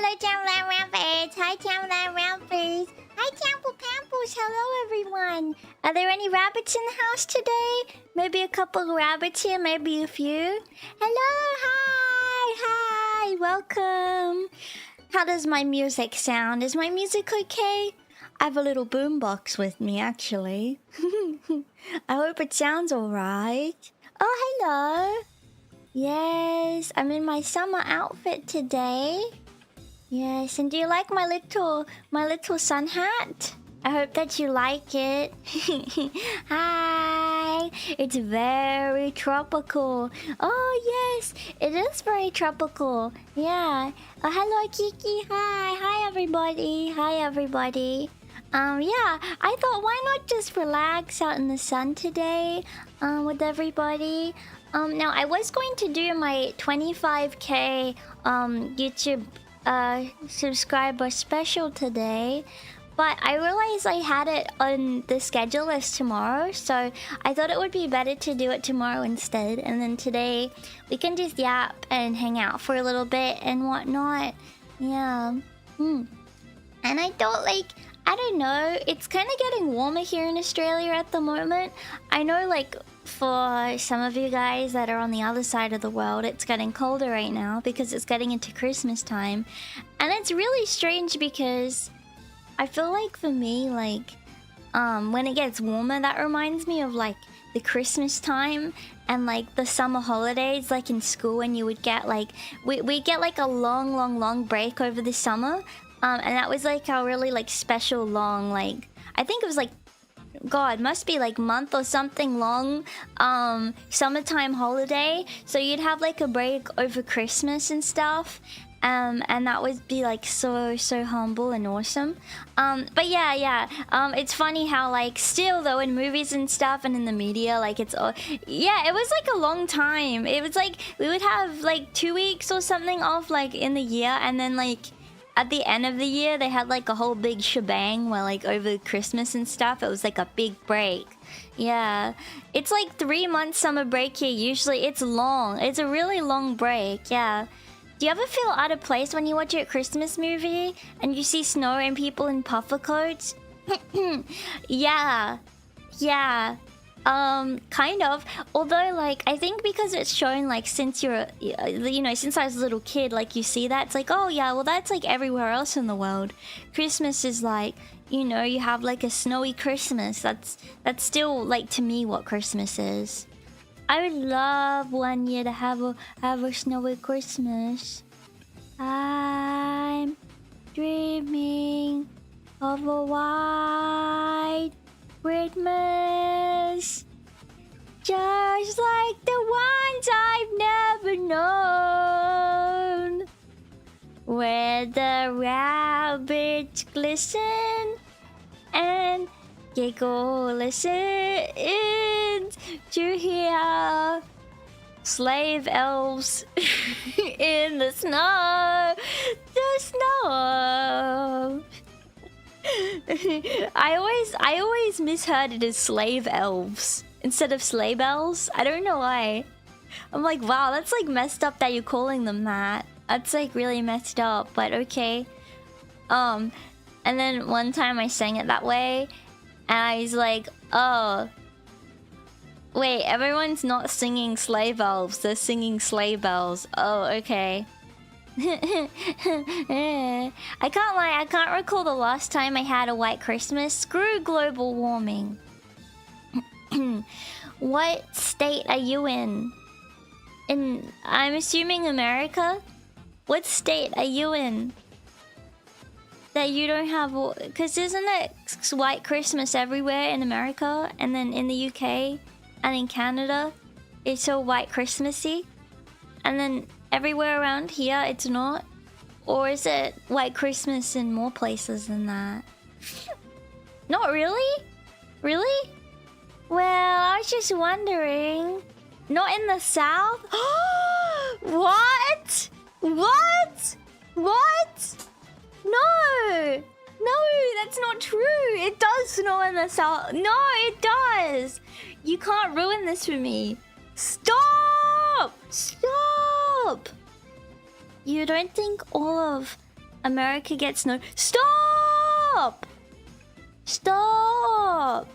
Hello, Champyons Rampage. Hi, Champyons Rampage. Hi, Champu Pampus. Hello, everyone. Are there any rabbits in the house today? Maybe a couple of rabbits here, maybe a few. Hello, hi. Welcome. How does my music sound? Is my music okay? I have a little boombox with me, actually. I hope it sounds alright. Oh, hello. Yes, I'm in my summer outfit today. Yes, and do you like my little sun hat? I hope that you like it. Hi, it's very tropical. Oh yes, it is very tropical. Yeah. Oh, hello Kiki. Hi everybody. Yeah, I thought why not just relax out in the sun today with everybody. Now I was going to do my 25k YouTube subscriber special today, but I realized I had it on the schedule as tomorrow, so I thought it would be better to do it tomorrow instead, and then today we can just yap and hang out for a little bit and whatnot. Yeah. And I thought, like, I don't know, it's kind of getting warmer here in Australia at the moment. I know, like, for some of you guys that are on the other side of the world, it's getting colder right now because it's getting into Christmas time. And it's really strange because I feel like for me, like, when it gets warmer, that reminds me of, like, the Christmas time and, like, the summer holidays, like, in school when you would get, like, we get, like, a long break over the summer. And that was, like, a really, like, special long, like, I think it was, like, God, must be like month or something long summertime holiday. So you'd have like a break over Christmas and stuff. And that would be like so humble and awesome. But yeah, it's funny how like still though in movies and stuff and in the media, like it's yeah, it was like a long time. It was like we would have like 2 weeks or something off like in the year, and then like at the end of the year, they had like a whole big shebang where like over Christmas and stuff, it was like a big break. Yeah. It's like 3 months summer break here. Usually it's long. It's a really long break. Yeah. Do you ever feel out of place when you watch a Christmas movie and you see snow and people in puffer coats? Yeah. Kind of. Although, like, I think because it's shown, like, since you're, you know, since I was a little kid, like, you see that, it's like, oh, yeah, well, that's, like, everywhere else in the world. Christmas is, like, you know, you have, like, a snowy Christmas. That's still, like, to me, what Christmas is. I would love one year to have a snowy Christmas. I'm dreaming of a white Christmas, just like the ones I've never known, where the rabbits glisten and giggle, listen to hear slave elves in the snow. I always misheard it as slave elves instead of sleigh bells. I don't know why. I'm like, wow, that's like messed up that you're calling them that. That's like really messed up, but okay. And then one time I sang it that way, and I was like, oh, wait, everyone's not singing slave elves, they're singing sleigh bells. Oh, okay. I can't lie, I can't recall the last time I had a white Christmas. Screw global warming. What state are you in? I'm assuming America? What state are you in? That you don't have... Because isn't it white Christmas everywhere in America? And then in the UK and in Canada, it's so white Christmassy? And then everywhere around here, it's not? Or is it white Christmas in more places than that? Not really? Really? Well, I was just wondering. Not in the South? What? What? No! No, that's not true. It does snow in the South. No, it does. You can't ruin this for me. Stop! You don't think all of America gets no. Stop! Stop!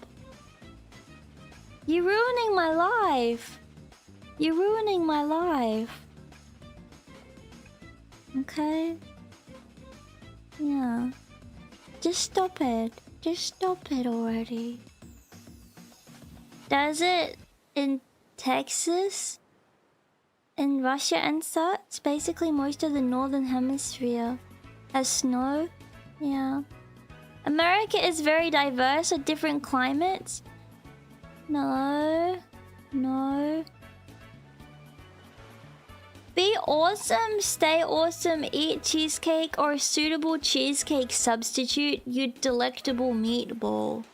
You're ruining my life. You're ruining my life. Okay? Yeah. Just stop it. Just stop it already. Does it in Texas? In Russia and such? Basically most of the northern hemisphere has snow. Yeah. America is very diverse with different climates. No. No. Be awesome, stay awesome, eat cheesecake or a suitable cheesecake substitute, you delectable meatball.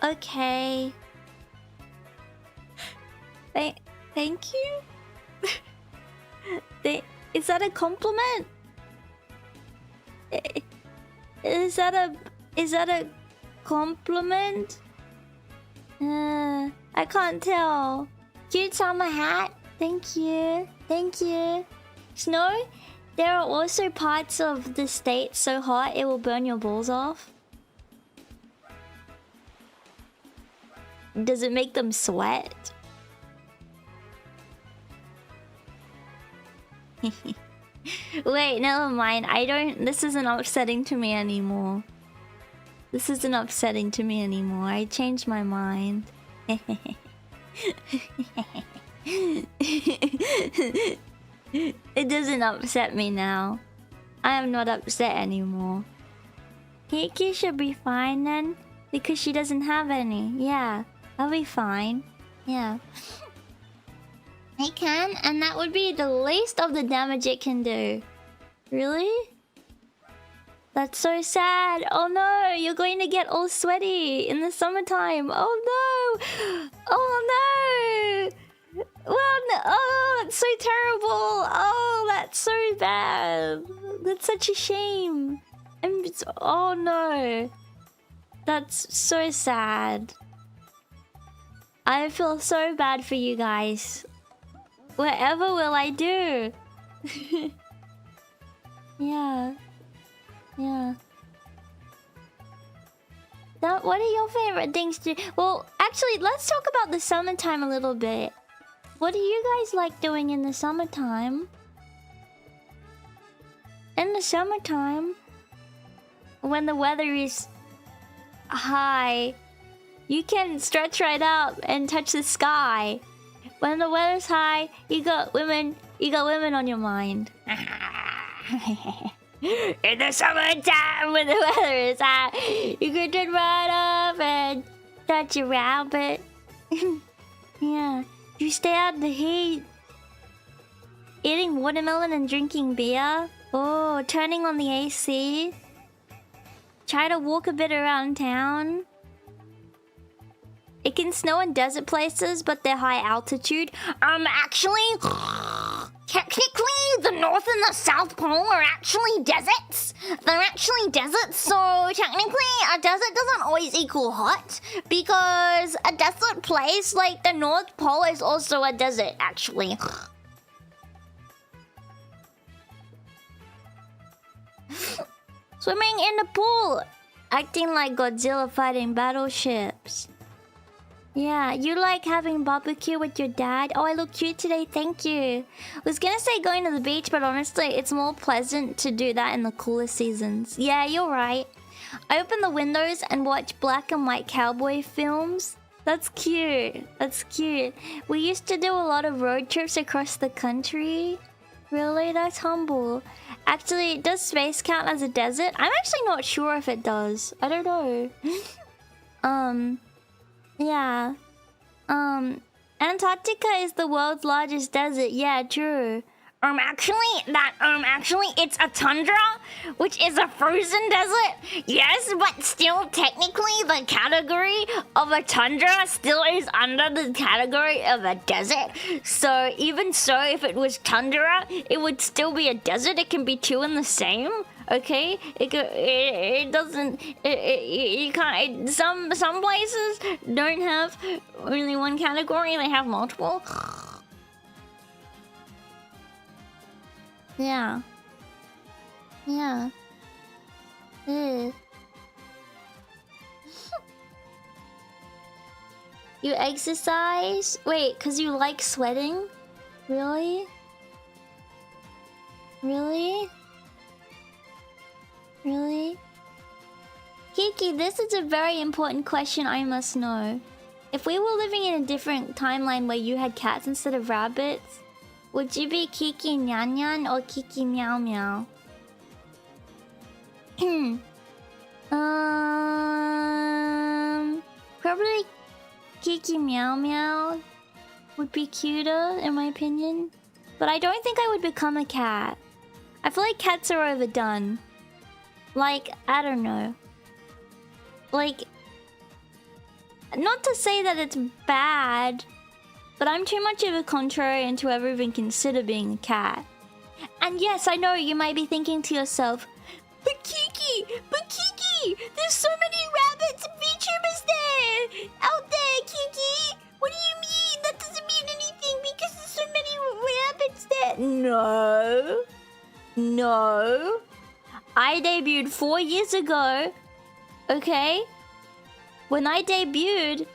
Okay. Thank you? Is that a compliment? Is that a compliment? I can't tell. Cute summer hat. Thank you. Thank you. Snow? There are also parts of the state so hot it will burn your balls off. Does it make them sweat? Wait, never mind. This isn't upsetting to me anymore. This isn't upsetting to me anymore. I changed my mind. It doesn't upset me now. I am not upset anymore. Kiki should be fine then, because she doesn't have any. Yeah, I'll be fine. Yeah. I can, and that would be the least of the damage it can do. Really? That's so sad. Oh no, you're going to get all sweaty in the summertime. Oh no! Oh no! Well, no. Oh, that's so terrible. Oh, that's so bad. That's such a shame. Oh no. That's so sad. I feel so bad for you guys. Whatever will I do? Yeah. Yeah. What are your favorite things to do? Well, actually, let's talk about the summertime a little bit. What do you guys like doing in the summertime? In the summertime, when the weather is high, you can stretch right up and touch the sky. When the weather's high, you got women on your mind. In the summertime, when the weather is high, you can turn right up and touch a rabbit. Yeah, you stay out in the heat. Eating watermelon and drinking beer. Oh, turning on the AC. Try to walk a bit around town. It can snow in desert places, but they're high altitude. Actually, technically, the North and the South Pole are actually deserts. They're actually deserts, so technically, a desert doesn't always equal hot, because a desert place like the North Pole is also a desert, actually. Swimming in the pool, acting like Godzilla fighting battleships. Yeah, you like having barbecue with your dad? Oh, I look cute today, thank you. I was gonna say going to the beach, but honestly, it's more pleasant to do that in the cooler seasons. Yeah, you're right. I open the windows and watch black and white cowboy films. That's cute. That's cute. We used to do a lot of road trips across the country. Really? That's humble. Actually, does space count as a desert? I'm actually not sure if it does. I don't know. Yeah. Antarctica is the world's largest desert. Yeah, true. Actually, it's a tundra, which is a frozen desert. Yes, but still, technically, the category of a tundra still is under the category of a desert. So, even so, if it was tundra, it would still be a desert. It can be two in the same. Okay, it doesn't. You can't. Some places don't have only one category; they have multiple. Yeah. Yeah. Ugh. You exercise? Wait, cause you like sweating? Really? Really? Really? Kiki, this is a very important question I must know. If we were living in a different timeline where you had cats instead of rabbits, would you be Kiki Nyan Nyan or Kiki Meow Meow? Probably Kiki Meow Meow would be cuter in my opinion. But I don't think I would become a cat. I feel like cats are overdone. Like, I don't know. Like, not to say that it's bad, but I'm too much of a contrarian to ever even consider being a cat. And yes, I know you might be thinking to yourself, but Kiki, there's so many rabbits and VTubers there! Out there, Kiki! What do you mean? That doesn't mean anything because there's so many rabbits there! No. No. I debuted 4 years ago. Okay? When I debuted,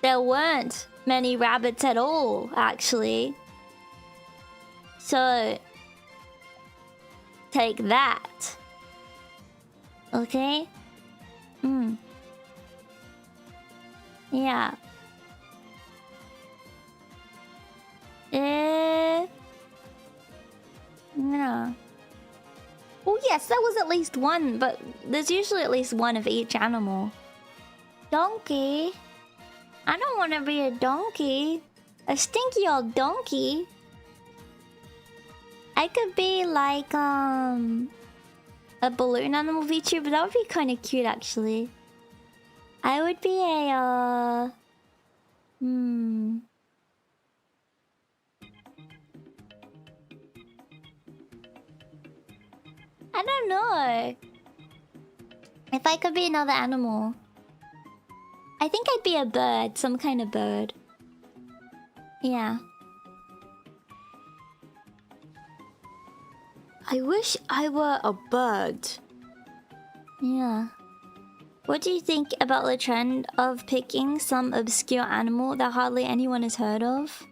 there weren't many rabbits at all, actually. So, take that. Okay? Yeah. No. Oh yes, there was at least one, but there's usually at least one of each animal. Donkey? I don't want to be a donkey. A stinky old donkey. I could be like, a balloon animal VTuber. That would be kind of cute, actually. I would be a, I don't know. If I could be another animal. I think I'd be a bird. Some kind of bird. Yeah. I wish I were a bird. Yeah. What do you think about the trend of picking some obscure animal that hardly anyone has heard of?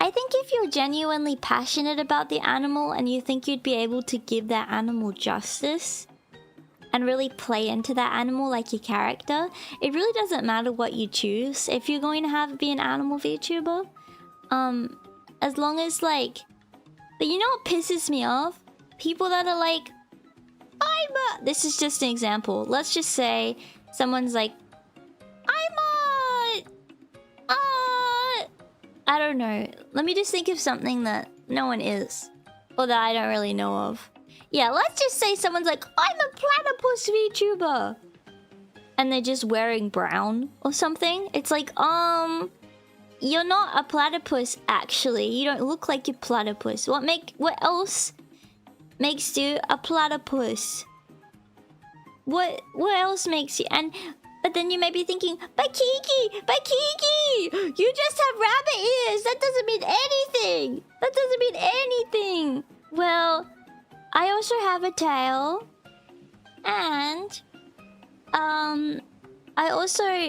I think if you're genuinely passionate about the animal and you think you'd be able to give that animal justice and really play into that animal like your character, it really doesn't matter what you choose if you're going to be an animal VTuber. As long as like... But you know what pisses me off? People that are like, this is just an example. Let's just say someone's like, I don't know. Let me just think of something that no one is. Or that I don't really know of. Yeah, let's just say someone's like, I'm a platypus VTuber. And they're just wearing brown or something. It's like, you're not a platypus, actually. You don't look like a platypus. What else makes you a platypus? What else makes you... But then you may be thinking, but Kiki! You just have rabbit ears! That doesn't mean anything! That doesn't mean anything! Well, I also have a tail. And...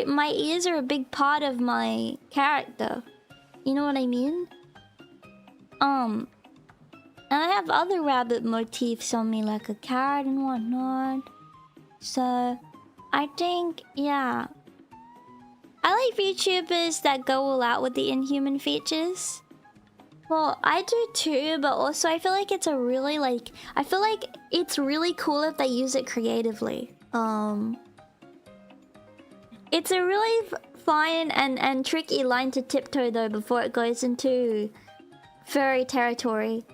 my ears are a big part of my character. You know what I mean? And I have other rabbit motifs on me, like a carrot and whatnot. So, I think, yeah. I like VTubers that go all out with the inhuman features. Well, I do too, but also I feel like it's a really, like... I feel like it's really cool if they use it creatively. It's a really fine and tricky line to tiptoe though before it goes into furry territory.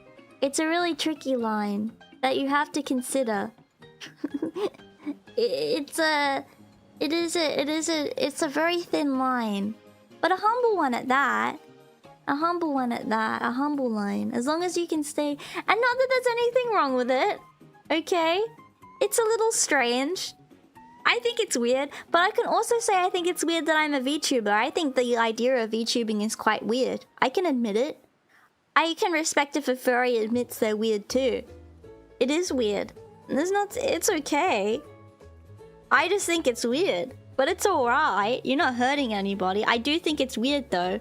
It's a really tricky line that you have to consider. It's a very thin line, but a humble one at that. A humble one at that. A humble line. As long as you can stay... And not that there's anything wrong with it. Okay? It's a little strange. I think it's weird. But I can also say I think it's weird that I'm a VTuber. I think the idea of VTubing is quite weird. I can admit it. I can respect if a furry admits they're weird too. It is weird. It's okay. I just think it's weird. But it's alright. You're not hurting anybody. I do think it's weird though.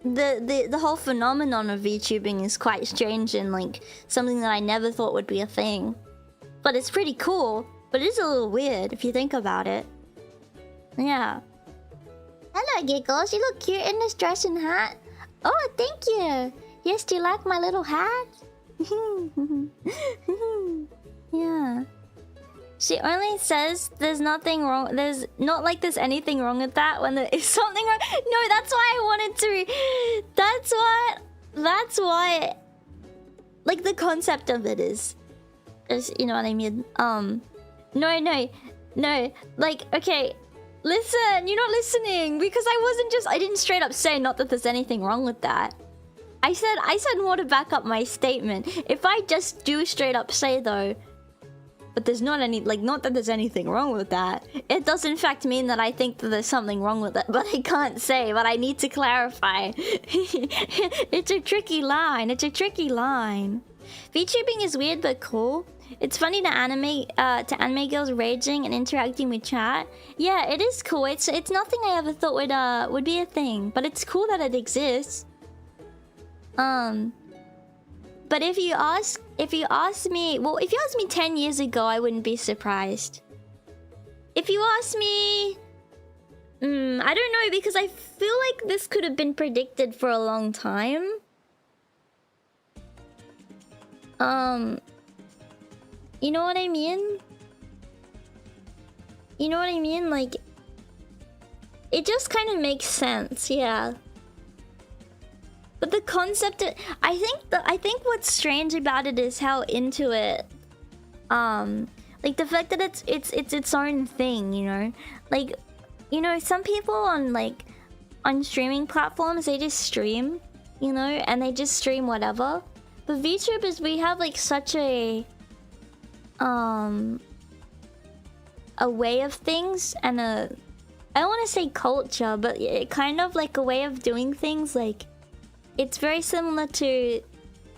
The whole phenomenon of VTubing is quite strange and like something that I never thought would be a thing. But it's pretty cool. But it is a little weird if you think about it. Yeah. Hello, Giggles. You look cute in this dress and hat. Oh, thank you. Yes, do you like my little hat? Yeah. She only says there's nothing wrong. There's not like there's anything wrong with that when there is something wrong. No, that's why I wanted to. That's why. Like the concept of it is you know what I mean. No. Like, okay. Listen, you're not listening because I didn't straight up say not that there's anything wrong with that. I said more to back up my statement. If I just do straight up say though, but there's not that there's anything wrong with that. It does in fact mean that I think that there's something wrong with it, but I can't say, but I need to clarify. It's a tricky line. It's a tricky line. VTubing is weird but cool. It's funny to anime girls raging and interacting with chat. Yeah, it is cool. It's nothing I ever thought would be a thing, but it's cool that it exists. But if you ask me, well, if you asked me 10 years ago, I wouldn't be surprised. If you ask me, I don't know, because I feel like this could have been predicted for a long time. You know what I mean? You know what I mean? Like, it just kind of makes sense, yeah. But the concept, I think what's strange about it is how into it, like the fact that it's its own thing, you know? Like, you know, some people on streaming platforms, they just stream, you know, and they just stream whatever. But VTubers, we have like such a way of things and I don't want to say culture, but it kind of like a way of doing things. Like, it's very similar to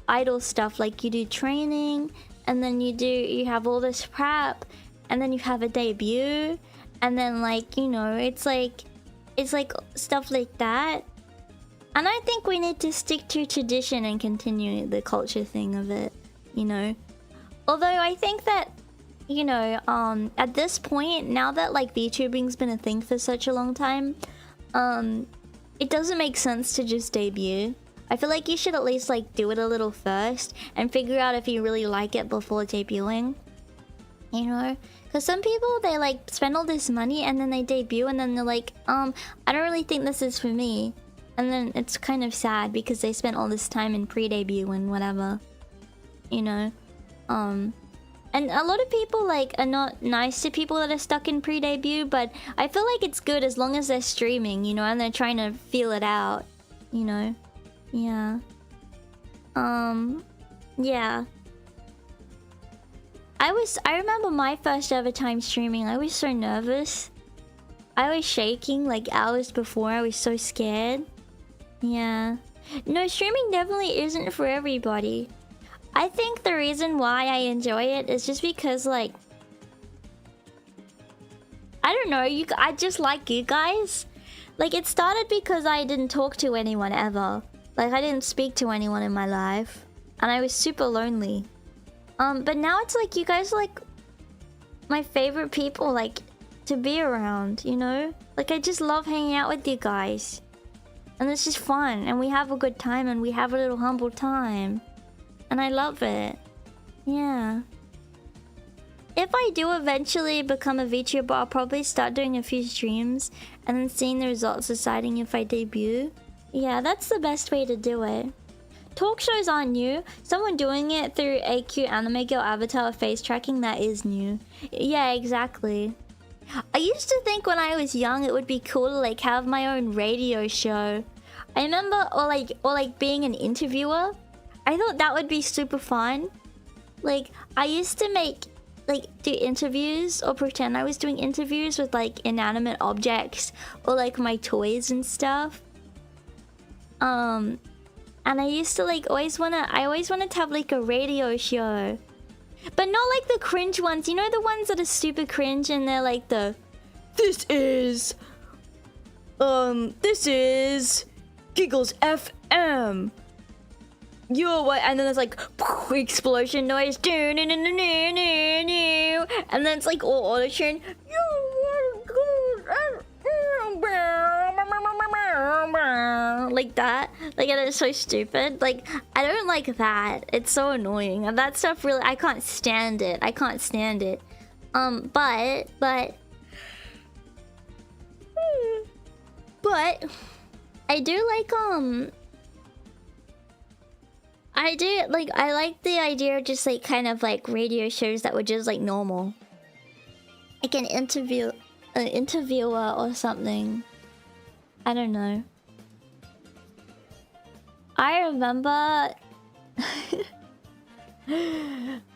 idol stuff. Like, you do training, and then you have all this prep, and then you have a debut, and then like, you know, it's like stuff like that. And I think we need to stick to tradition and continue the culture thing of it, you know. Although I think that, you know, at this point, now that like VTubing's been a thing for such a long time, it doesn't make sense to just debut. I feel like you should at least like do it a little first and figure out if you really like it before debuting. You know? Because some people, they like spend all this money and then they debut and then they're like, I don't really think this is for me. And then it's kind of sad because they spent all this time in pre-debut and whatever. You know? And a lot of people like are not nice to people that are stuck in pre-debut, but I feel like it's good as long as they're streaming, you know, and they're trying to feel it out, you know? Yeah. Yeah. I remember my first ever time streaming, I was so nervous. I was shaking like hours before, I was so scared. Yeah. No, streaming definitely isn't for everybody. I think the reason why I enjoy it is just because, like, I don't know, I just like you guys. Like, it started because I didn't talk to anyone ever. Like, I didn't speak to anyone in my life. And I was super lonely. But now it's like, you guys are like my favorite people, like, to be around, you know? Like, I just love hanging out with you guys. And it's just fun. And we have a good time and we have a little humble time. And I love it. Yeah. If I do eventually become a VTuber, I'll probably start doing a few streams and then seeing the results, deciding if I debut. Yeah, that's the best way to do it. Talk shows aren't new. Someone doing it through a cute anime girl avatar face tracking, that is new. Yeah, exactly. I used to think when I was young it would be cool to like have my own radio show. I remember, or like being an interviewer. I thought that would be super fun. Like I used to do interviews or pretend I was doing interviews with like inanimate objects or like my toys and stuff. And I used to like always wanted to have like a radio show. But not like the cringe ones, you know, the ones that are super cringe and they're like this is Giggles FM. Yo, what? And then there's like explosion noise, and then it's like all auto tune, like that. Like, and it's so stupid. Like, I don't like that. It's so annoying. And that stuff really, I can't stand it. I can't stand it. But I do like I like the idea of just like kind of like radio shows that were just like normal. Like an interviewer or something. I don't know. I remember I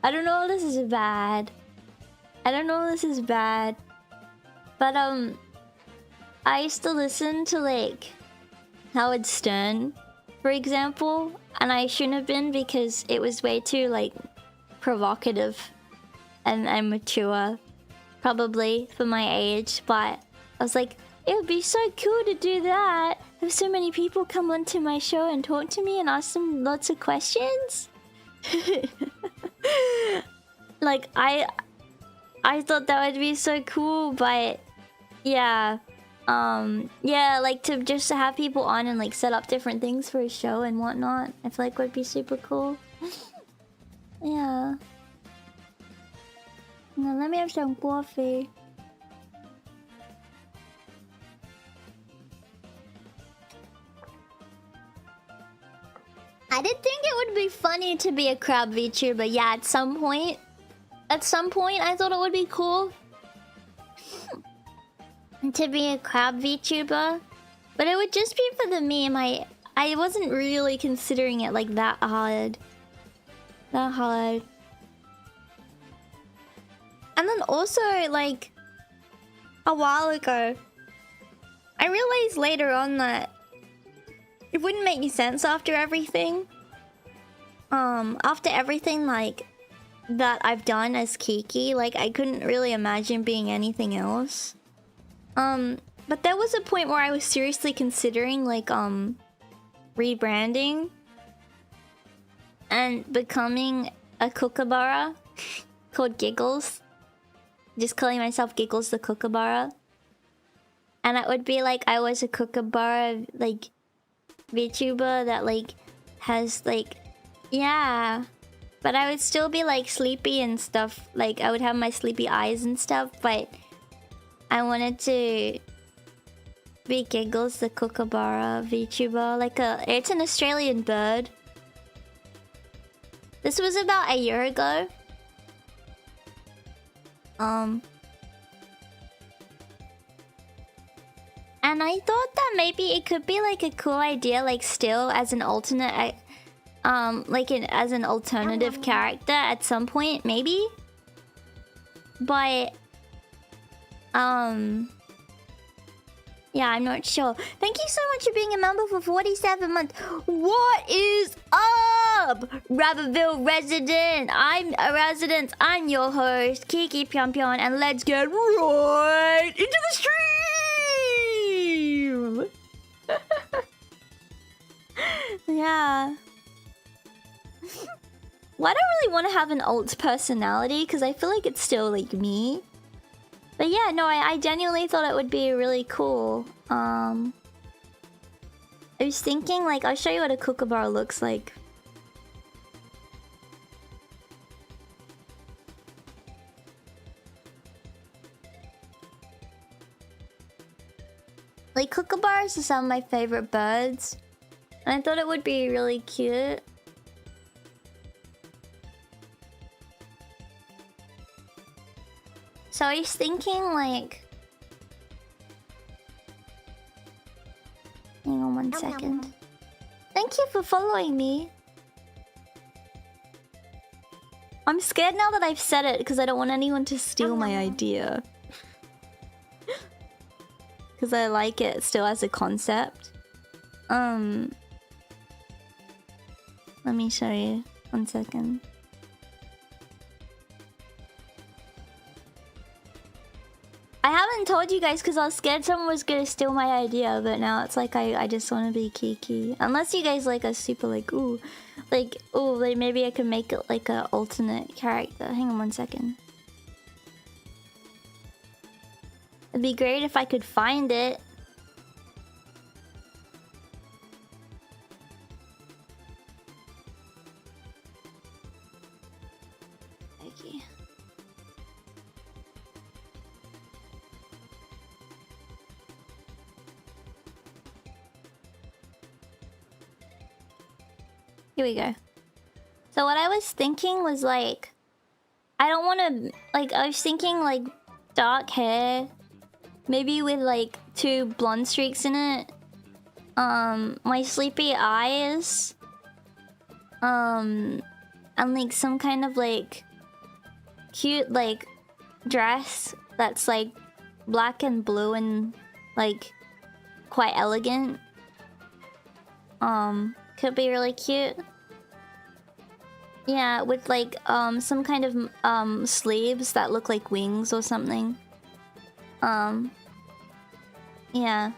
don't know if this is bad. But I used to listen to like Howard Stern, for example, and I shouldn't have been because it was way too like provocative and mature, probably for my age. But I was like, it would be so cool to do that. Have so many people come onto my show and talk to me and ask them lots of questions. Like I thought that would be so cool, but yeah. Yeah, like to just have people on and like set up different things for a show and whatnot. I feel like would be super cool. Yeah. Now let me have some coffee. I did think it would be funny to be a crab VTuber. Yeah, at some point I thought it would be cool to be a crab VTuber, but it would just be for the meme. I wasn't really considering it like that hard. And then also like a while ago, I realized later on that it wouldn't make any sense after everything. After everything like that I've done as Kiki, like I couldn't really imagine being anything else. But there was a point where I was seriously considering like rebranding and becoming a kookaburra called Giggles. Just calling myself Giggles the Kookaburra. And it would be like I was a kookaburra like VTuber that like has like, yeah. But I would still be like sleepy and stuff. Like I would have my sleepy eyes and stuff, but I wanted to be Giggles the Kookaburra VTuber. Like it's an Australian bird. This was about a year ago. And I thought that maybe it could be like a cool idea, like still as an alternate, as an alternative character at some point, maybe. But yeah, I'm not sure. Thank you so much for being a member for 47 months. What is up, Rabbitville resident? I'm your host, Kiki Pyon, and let's get right into the stream. Yeah. Well, I don't really want to have an alt personality because I feel like it's still like me. But yeah, no, I genuinely thought it would be really cool. I was thinking, like, I'll show you what a kookaburra looks like. Like, kookaburras are some of my favorite birds. And I thought it would be really cute. So I was thinking, like, Hang on 1 second. Thank you for following me. I'm scared now that I've said it because I don't want anyone to steal my idea. Because I like it still as a concept. Let me show you. 1 second. I haven't told you guys because I was scared someone was gonna steal my idea, but now it's like I just want to be Kiki. Unless you guys like are super like, ooh, like maybe I could make it like an alternate character. Hang on 1 second. It'd be great if I could find it. Okay. Here we go. So what I was thinking was like, I don't want to, like, I was thinking like dark hair, maybe with like 2 blonde streaks in it. My sleepy eyes. And like some kind of like cute like dress that's like black and blue and like quite elegant. Could be really cute. Yeah, with like some kind of sleeves that look like wings or something. Yeah.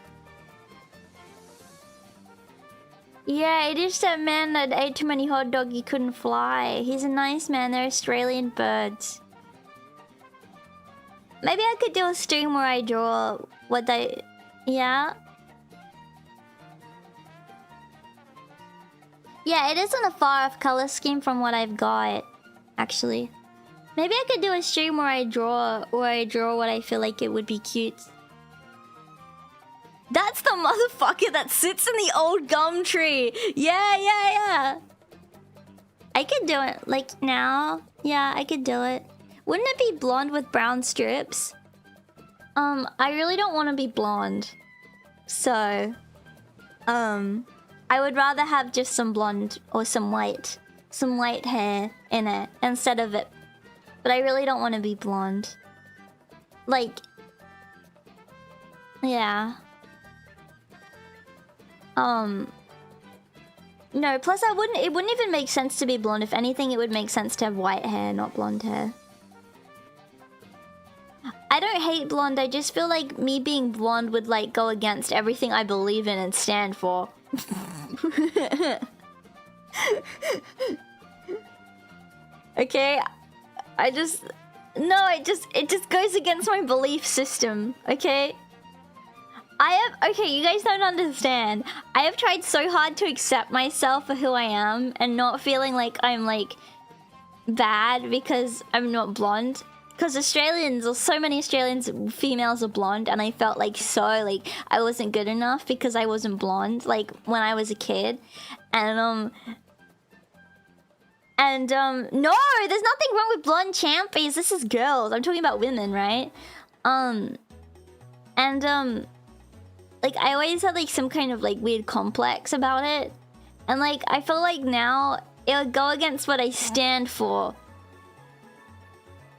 Yeah, it is that man that ate too many hot dogs, he couldn't fly. He's a nice man, they're Australian birds. Maybe I could do a stream where I draw what they... Yeah? Yeah, it isn't a far-off color scheme from what I've got, actually. Maybe I could do a stream where I draw what I feel like it would be cute. That's the motherfucker that sits in the old gum tree. Yeah. I could do it, like, now. Yeah, I could do it. Wouldn't it be blonde with brown strips? I really don't want to be blonde. So, I would rather have just some blonde or some white hair in it instead of it. But I really don't want to be blonde. Like, yeah. No, plus it wouldn't even make sense to be blonde. If anything, it would make sense to have white hair, not blonde hair. I don't hate blonde, I just feel like me being blonde would like go against everything I believe in and stand for. Okay, it just goes against my belief system, okay? Okay, you guys don't understand. I have tried so hard to accept myself for who I am and not feeling like I'm like bad because I'm not blonde. Because Australians, or so many Australians, females are blonde, and I felt like like I wasn't good enough because I wasn't blonde, like when I was a kid. And no, there's nothing wrong with blonde champions. This is girls. I'm talking about women, right? Like I always had like some kind of like weird complex about it, and like I feel like now it would go against what I stand for.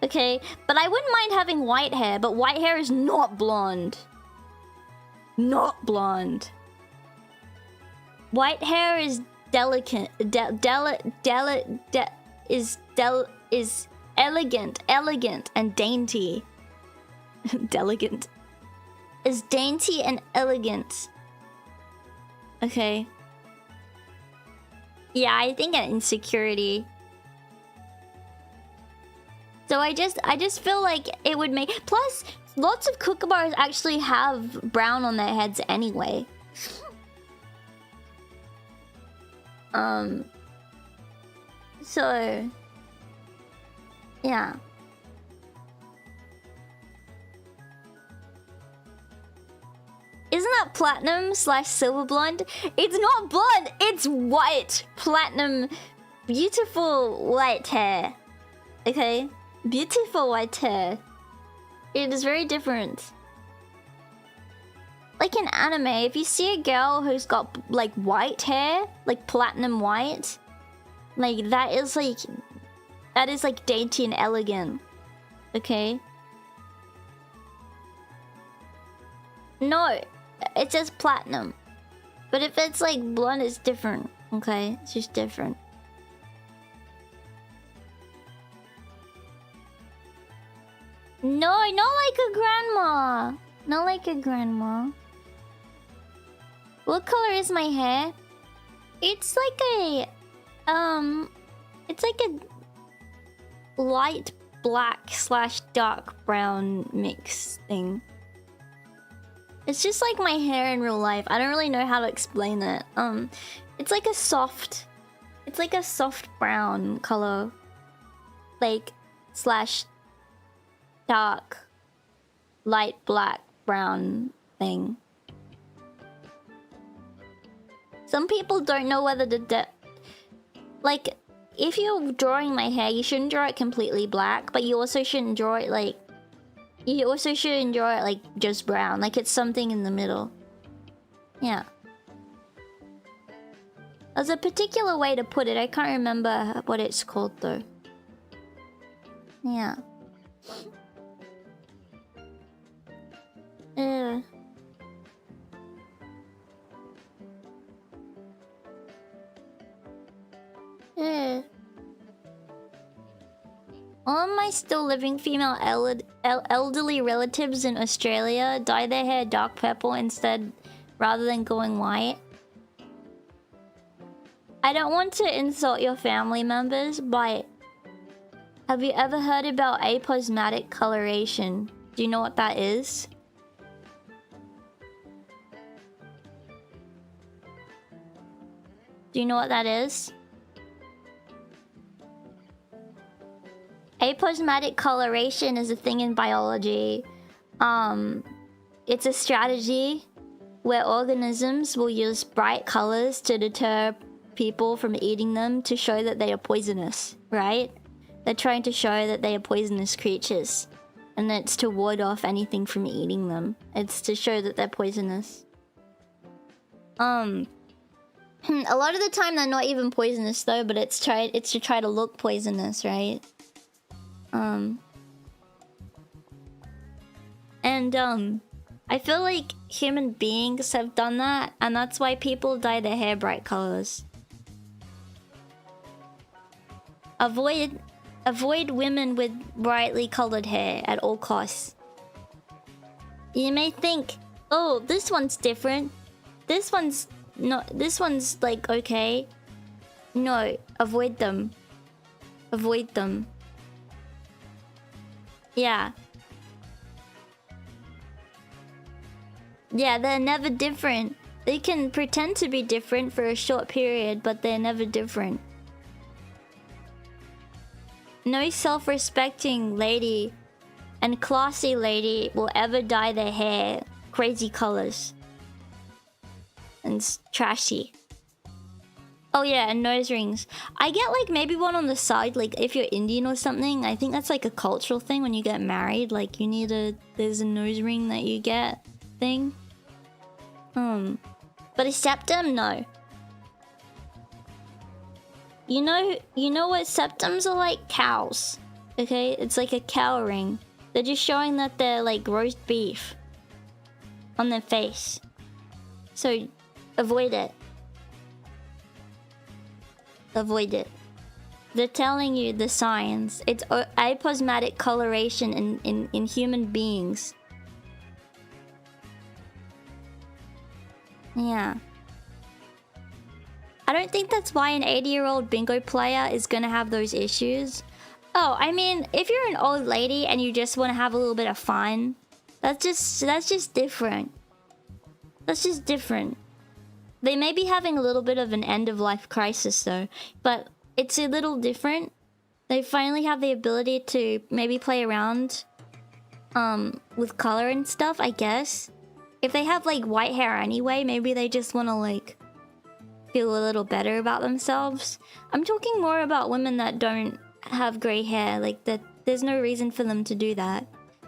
Okay, but I wouldn't mind having white hair, but white hair is not blonde. Not blonde. White hair is delicate, is elegant and dainty. Delicate. Is dainty and elegant. Okay. Yeah, I think an insecurity. So I just feel like it would make... Plus, lots of kookaburras actually have brown on their heads anyway. So... Yeah. Isn't that platinum / silver blonde? It's not blonde, it's white. Platinum, beautiful white hair. Okay? Beautiful white hair. It is very different. like in anime, if you see a girl who's got like white hair, like platinum white, like that is like dainty and elegant. Okay? No, it says platinum. But if it's like blonde, it's different. Okay? It's just different. No, not like a grandma. Not like a grandma. What color is my hair? It's like a... It's like a light black / dark brown mix thing. It's just like my hair in real life. I don't really know how to explain it. It's like a soft... It's like a soft brown color. Like, / dark, light black brown thing. Some people don't know whether to like, if you're drawing my hair, you shouldn't draw it completely black, but you also shouldn't draw it like... You also shouldn't draw it like just brown, like it's something in the middle. Yeah. There's a particular way to put it, I can't remember what it's called though. Yeah. All of my still living female elderly relatives in Australia dye their hair dark purple instead rather than going white. I don't want to insult your family members, but have you ever heard about aposematic coloration? Do you know what that is? Do you know what that is? Aposematic coloration is a thing in biology. It's a strategy where organisms will use bright colors to deter people from eating them to show that they are poisonous, right? They're trying to show that they are poisonous creatures. And it's to ward off anything from eating them. It's to show that they're poisonous. A lot of the time they're not even poisonous though, but it's to try to look poisonous, right? I feel like human beings have done that, and that's why people dye their hair bright colors. Avoid women with brightly colored hair at all costs. You may think, oh, this one's different. This one's not. This one's like okay. No, avoid them. Avoid them. Yeah. Yeah, they're never different. They can pretend to be different for a short period, but they're never different. No self-respecting lady and classy lady will ever dye their hair crazy colors. And trashy. Oh yeah, and nose rings. I get like maybe one on the side, like if you're Indian or something. I think that's like a cultural thing when you get married. Like you need there's a nose ring that you get thing. But a septum, no. You know what septums are like? Cows. Okay? It's like a cow ring. They're just showing that they're like roast beef on their face. So avoid it. Avoid it. They're telling you the signs. It's aposematic coloration in human beings. Yeah. I don't think that's why an 80-year-old bingo player is gonna have those issues. Oh, I mean, if you're an old lady and you just want to have a little bit of fun, that's just different. That's just different. They may be having a little bit of an end-of-life crisis though, but it's a little different. They finally have the ability to maybe play around with color and stuff, I guess. If they have like white hair anyway, maybe they just want to like feel a little better about themselves. I'm talking more about women that don't have gray hair, like that there's no reason for them to do that.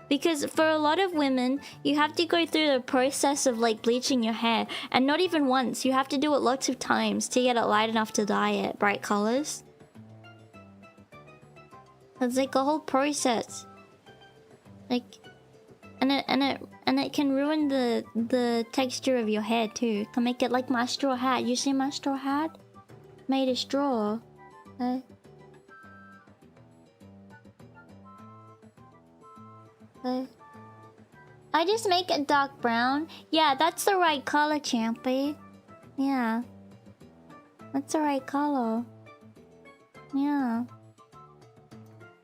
Because for a lot of women, you have to go through the process of like bleaching your hair. And not even once. You have to do it lots of times to get it light enough to dye it bright colors. It's like a whole process. Like, and it can ruin the texture of your hair too. It can make it like my straw hat. You see my straw hat? Made of straw. I just make it dark brown. Yeah, that's the right color, Champy. Yeah. That's the right color. Yeah.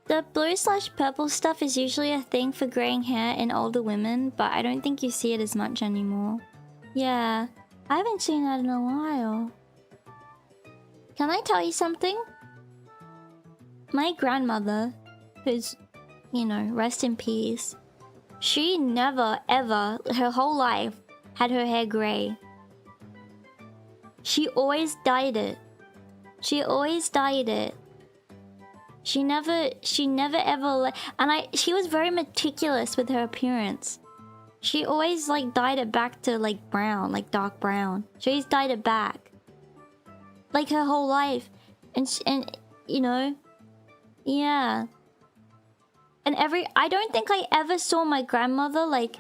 The blue/purple stuff is usually a thing for graying hair in older women, but I don't think you see it as much anymore. Yeah. I haven't seen that in a while. Can I tell you something? My grandmother, who's, you know, rest in peace, she never, ever, her whole life, had her hair grey. She always dyed it. She always dyed it. She never ever... she was very meticulous with her appearance. She always, like, dyed it back to, like, brown, like, dark brown. She always dyed it back. Like, her whole life. And you know... Yeah. And I don't think I ever saw my grandmother, like,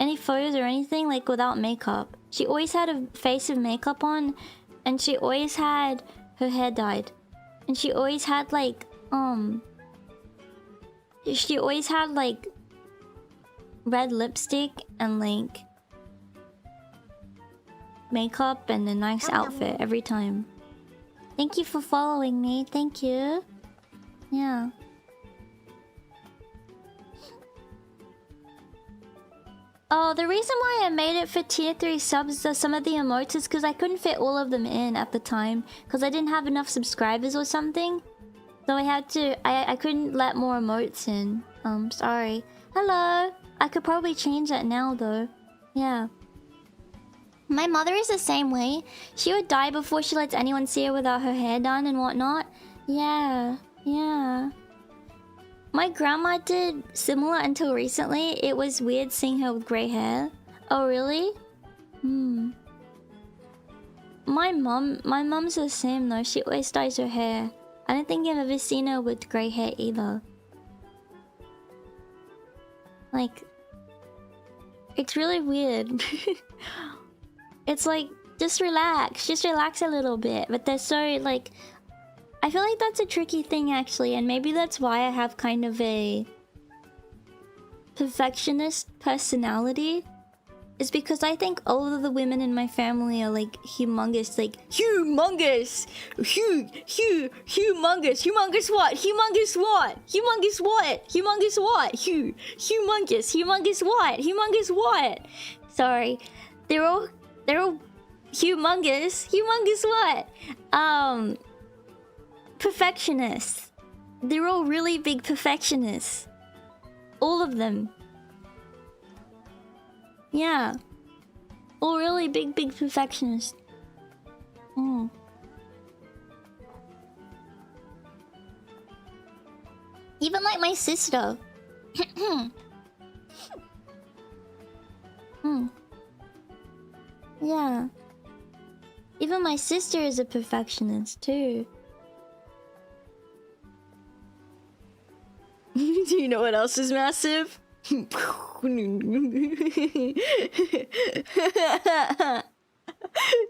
any photos or anything, like, without makeup. She always had a face of makeup on, and she always had her hair dyed. And she always had, like, she always had, like, red lipstick and, like, makeup and a nice outfit every time. Thank you for following me. Thank you. Yeah. Oh, the reason why I made it for tier 3 subs, some of the emotes, is because I couldn't fit all of them in at the time. Because I didn't have enough subscribers or something. So I had to... I couldn't let more emotes in. Sorry. Hello! I could probably change that now, though. Yeah. My mother is the same way. She would die before she lets anyone see her without her hair done and whatnot. Yeah. Yeah. My grandma did similar until recently. It was weird seeing her with grey hair. Oh, really? My mom's the same though. She always dyes her hair. I don't think I've ever seen her with grey hair either. Like... It's really weird. It's like, just relax. Just relax a little bit. But they're so, like... I feel like that's a tricky thing, actually. And maybe that's why I have kind of a... perfectionist personality. Is because I think all of the women in my family are, like, humongous. Like, humongous! Humongous! Humongous what? Humongous what? Humongous what? Humongous what? Humongous! Humongous what? Humongous what? Sorry. They're all humongous. Humongous what? Perfectionists. They're all really big perfectionists. All of them. Yeah. All really big perfectionists. Even like my sister. Yeah. Even my sister is a perfectionist too. Do you know what else is massive?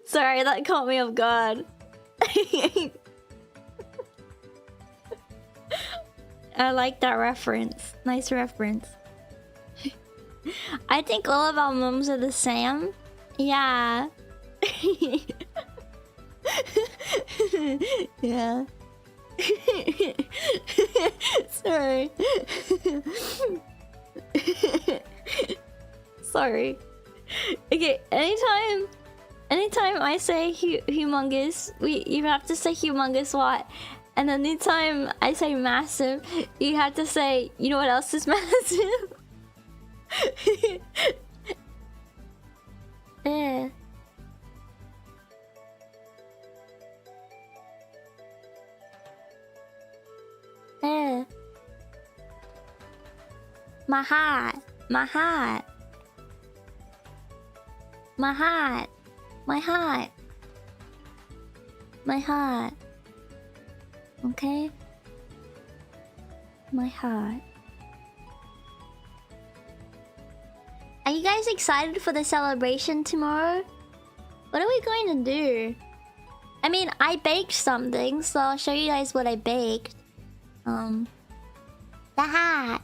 Sorry, that caught me off guard. I like that reference. Nice reference. I think all of our mums are the same. Yeah. Yeah. Sorry. Sorry. Okay, anytime I say humongous, you have to say humongous what? And then anytime I say massive, you have to say, you know what else is massive? Yeah. My heart. My heart. My heart. My heart. My heart. Okay? My heart. Are you guys excited for the celebration tomorrow? What are we going to do? I mean, I baked something, so I'll show you guys what I baked. The hat.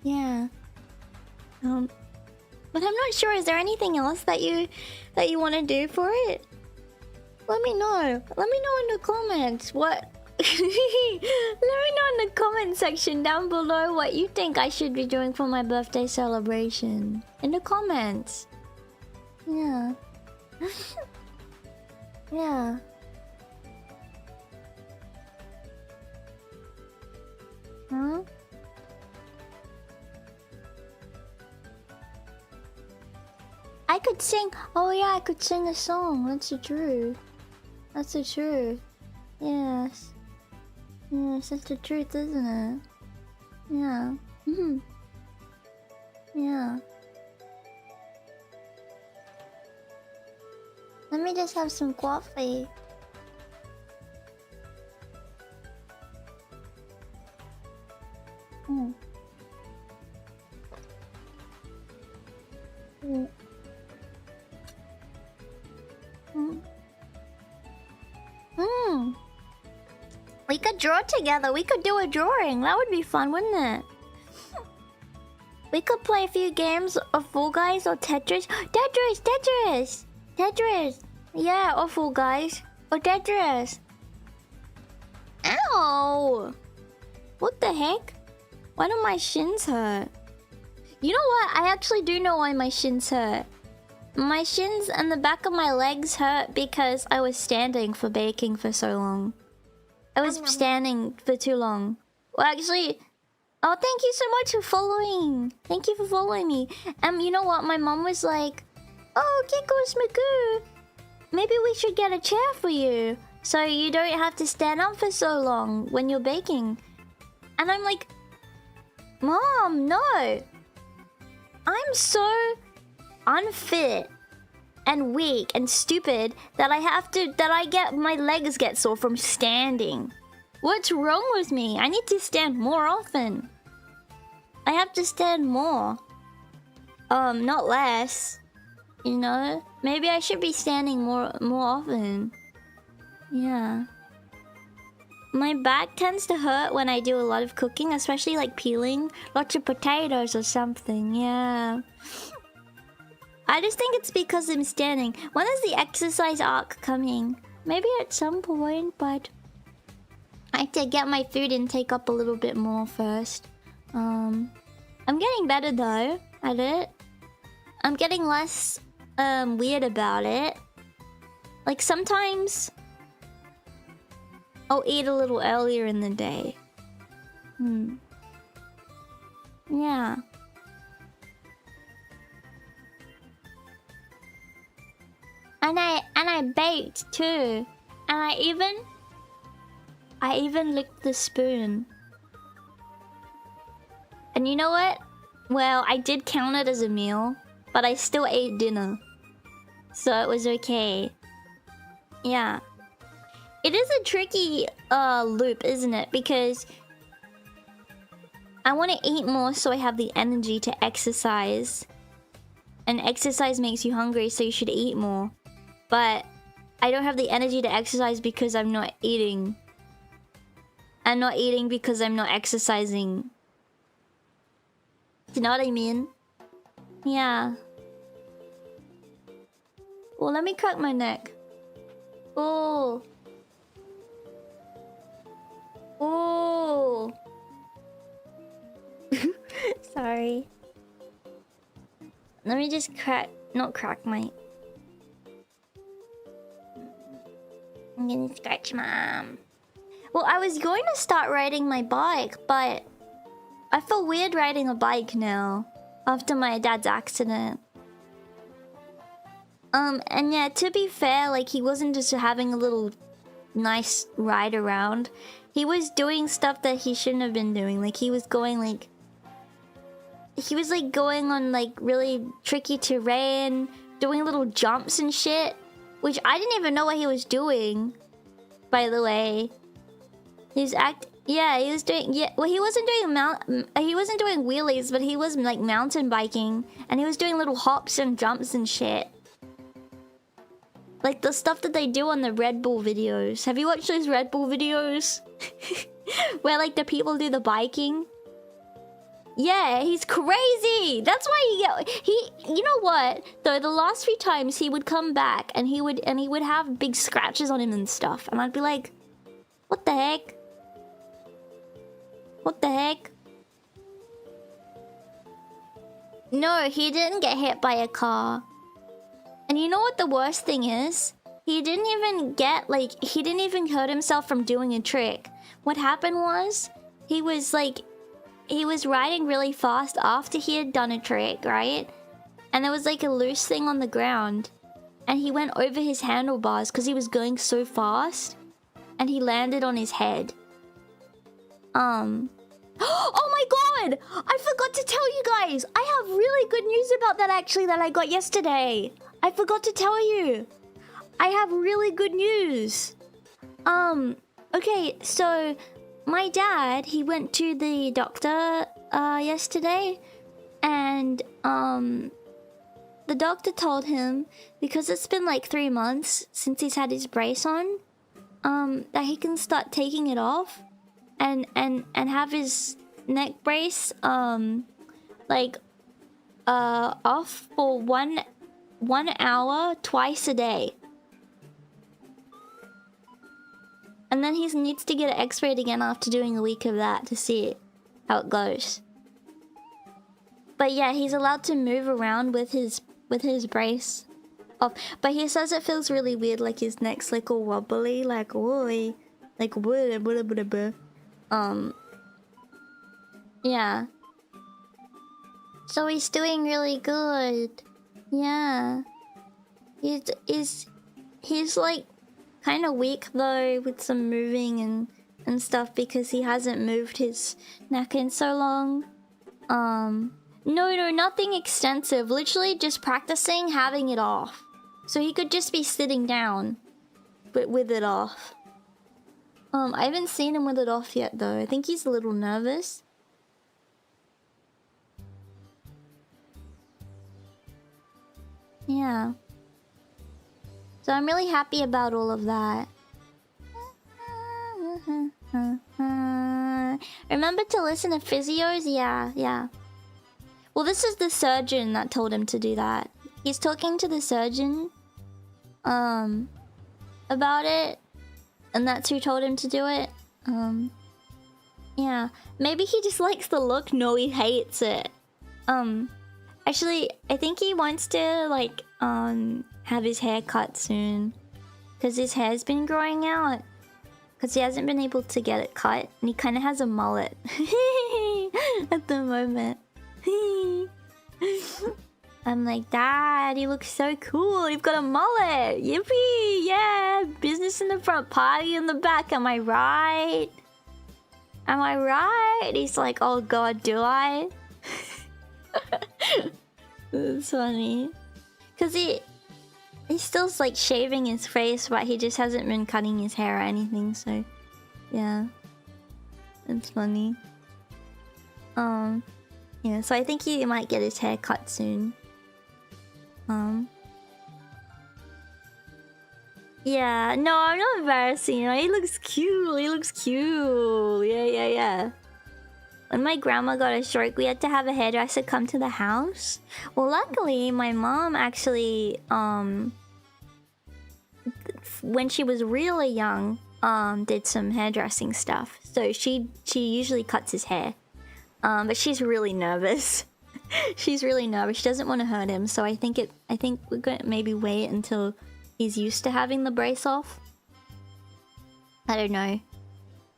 Yeah. But I'm not sure. Is there anything else that you want to do for it? Let me know. Let me know in the comments what. Let me know in the comment section down below what you think I should be doing for my birthday celebration. In the comments. Yeah. Yeah. Huh? I could sing. Oh yeah, I could sing a song. That's the truth. That's the truth. Yes. Yes, that's the truth, isn't it? Yeah. Yeah. Let me just have some coffee. Mm. Mm. Mm. Mm. We could draw together. We could do a drawing. That would be fun, wouldn't it? We could play a few games of Fall Guys or Tetris. Tetris! Yeah, or Fall Guys. Or Tetris. Ow! What the heck? Why do my shins hurt? You know what? I actually do know why my shins hurt. My shins and the back of my legs hurt because I was standing for baking for so long. I was standing for too long. Well, actually... Oh, thank you so much for following. Thank you for following me. You know what? My mom was like, oh, Kiko's Magoo, maybe we should get a chair for you so you don't have to stand up for so long when you're baking. And I'm like, Mom, no. I'm so unfit and weak and stupid that my legs get sore from standing. What's wrong with me? I need to stand more often. I have to stand more. Not less. You know? Maybe I should be standing more often. Yeah. My back tends to hurt when I do a lot of cooking, especially like peeling lots of potatoes or something. Yeah. I just think it's because I'm standing. When is the exercise arc coming? Maybe at some point, but I have to get my food intake up a little bit more first. I'm getting better though at it. I'm getting less weird about it. Like sometimes I'll eat a little earlier in the day. Yeah. And I baked too. And I even licked the spoon. And you know what? Well, I did count it as a meal, but I still ate dinner. So it was okay. Yeah. It is a tricky loop, isn't it? Because I want to eat more so I have the energy to exercise. And exercise makes you hungry, so you should eat more. But I don't have the energy to exercise because I'm not eating. I'm not eating because I'm not exercising. Do you know what I mean? Yeah. Well, let me crack my neck. Oh. Oh. Sorry. Let me just not crack my... I'm gonna scratch my arm. Well, I was going to start riding my bike, but I feel weird riding a bike now after my dad's accident. And yeah, to be fair, like he wasn't just having a little nice ride around. He was doing stuff that he shouldn't have been doing. Like he was going like he was like going on like really tricky terrain, doing little jumps and shit, which I didn't even know what he was doing. By the way, he was doing well. He wasn't doing wheelies, but he was like mountain biking, and he was doing little hops and jumps and shit. Like the stuff that they do on the Red Bull videos. Have you watched those Red Bull videos? Where like the people do the biking? Yeah, he's crazy. That's why he you know what? Though the last few times he would come back and he would have big scratches on him and stuff. And I'd be like, what the heck? What the heck? No, he didn't get hit by a car. And you know what the worst thing is? He didn't even hurt himself from doing a trick. What happened was, he was riding really fast after he had done a trick, right? And there was like a loose thing on the ground. And he went over his handlebars because he was going so fast. And he landed on his head. Oh my god! I forgot to tell you guys! I have really good news about that actually that I got yesterday. I forgot to tell you. I have really good news. Okay, so my dad, he went to the doctor yesterday, and the doctor told him, because it's been like 3 months since he's had his brace on, that he can start taking it off and have his neck brace off for one hour twice a day. And then he needs to get it x-rayed again after doing a week of that to see how it goes. But yeah, he's allowed to move around with his brace off. But he says it feels really weird, like his neck's like all wobbly, like oi, like yeah. So he's doing really good. Yeah. He's like kind of weak though with some moving and stuff because he hasn't moved his neck in so long. No, nothing extensive. Literally just practicing having it off. So he could just be sitting down, but with it off. I haven't seen him with it off yet though. I think he's a little nervous. Yeah. So I'm really happy about all of that. Remember to listen to physios? Yeah. Well, this is the surgeon that told him to do that. He's talking to the surgeon about it, and that's who told him to do it. Yeah. Maybe he just likes the look. No, he hates it. Actually, I think he wants to like have his hair cut soon, because his hair's been growing out, because he hasn't been able to get it cut, and he kind of has a mullet at the moment. I'm like, Dad, you look so cool. You've got a mullet. Yippee! Yeah, business in the front, party in the back. Am I right? Am I right? He's like, oh God, do I? It's funny, cause he's still like shaving his face, but he just hasn't been cutting his hair or anything. So, yeah, it's funny. Yeah. So I think he might get his hair cut soon. Yeah. No, I'm not embarrassing. You know, he looks cute. He looks cute. Yeah. When my grandma got a stroke, we had to have a hairdresser come to the house. Well, luckily, my mom actually, when she was really young, did some hairdressing stuff. So she usually cuts his hair. But she's really nervous. She's really nervous. She doesn't want to hurt him. So I think we're gonna maybe wait until he's used to having the brace off. I don't know.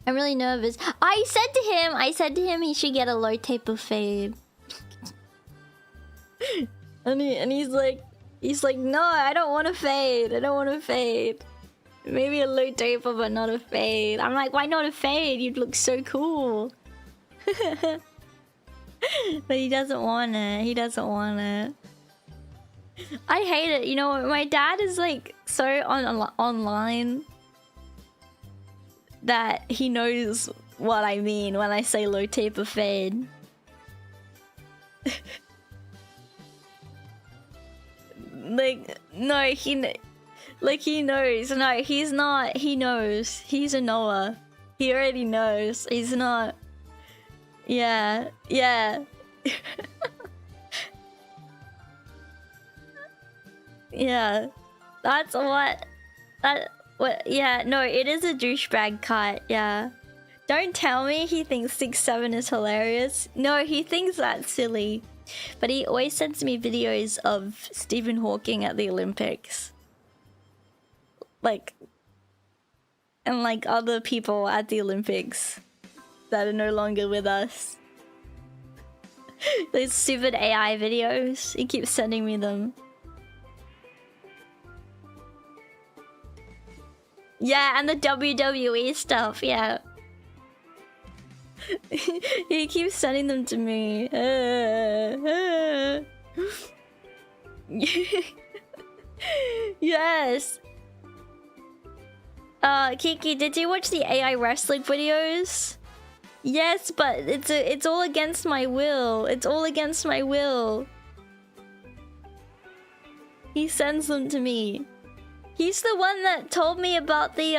I'm really nervous. I said to him he should get a low taper fade. and he's like, no, I don't want to fade. I don't want to fade. Maybe a low taper, but not a fade. I'm like, why not a fade? You'd look so cool. But he doesn't want it. He doesn't want it. I hate it. You know, my dad is like so online that he knows what I mean when I say low taper fade. Like, no, he knows. No, he's not. He knows. He's a knower. He already knows. He's not. Yeah. Yeah. Yeah. That's what. Yeah, no, it is a douchebag cut. Yeah. Don't tell me he thinks 6'7" is hilarious. No, he thinks that's silly. But he always sends me videos of Stephen Hawking at the Olympics. Like, and like other people at the Olympics that are no longer with us. Those stupid AI videos. He keeps sending me them. Yeah, and the WWE stuff, yeah. He keeps sending them to me. Yes. Kiki, did you watch the AI wrestling videos? Yes, but it's all against my will. It's all against my will. He sends them to me. He's the one that told me about the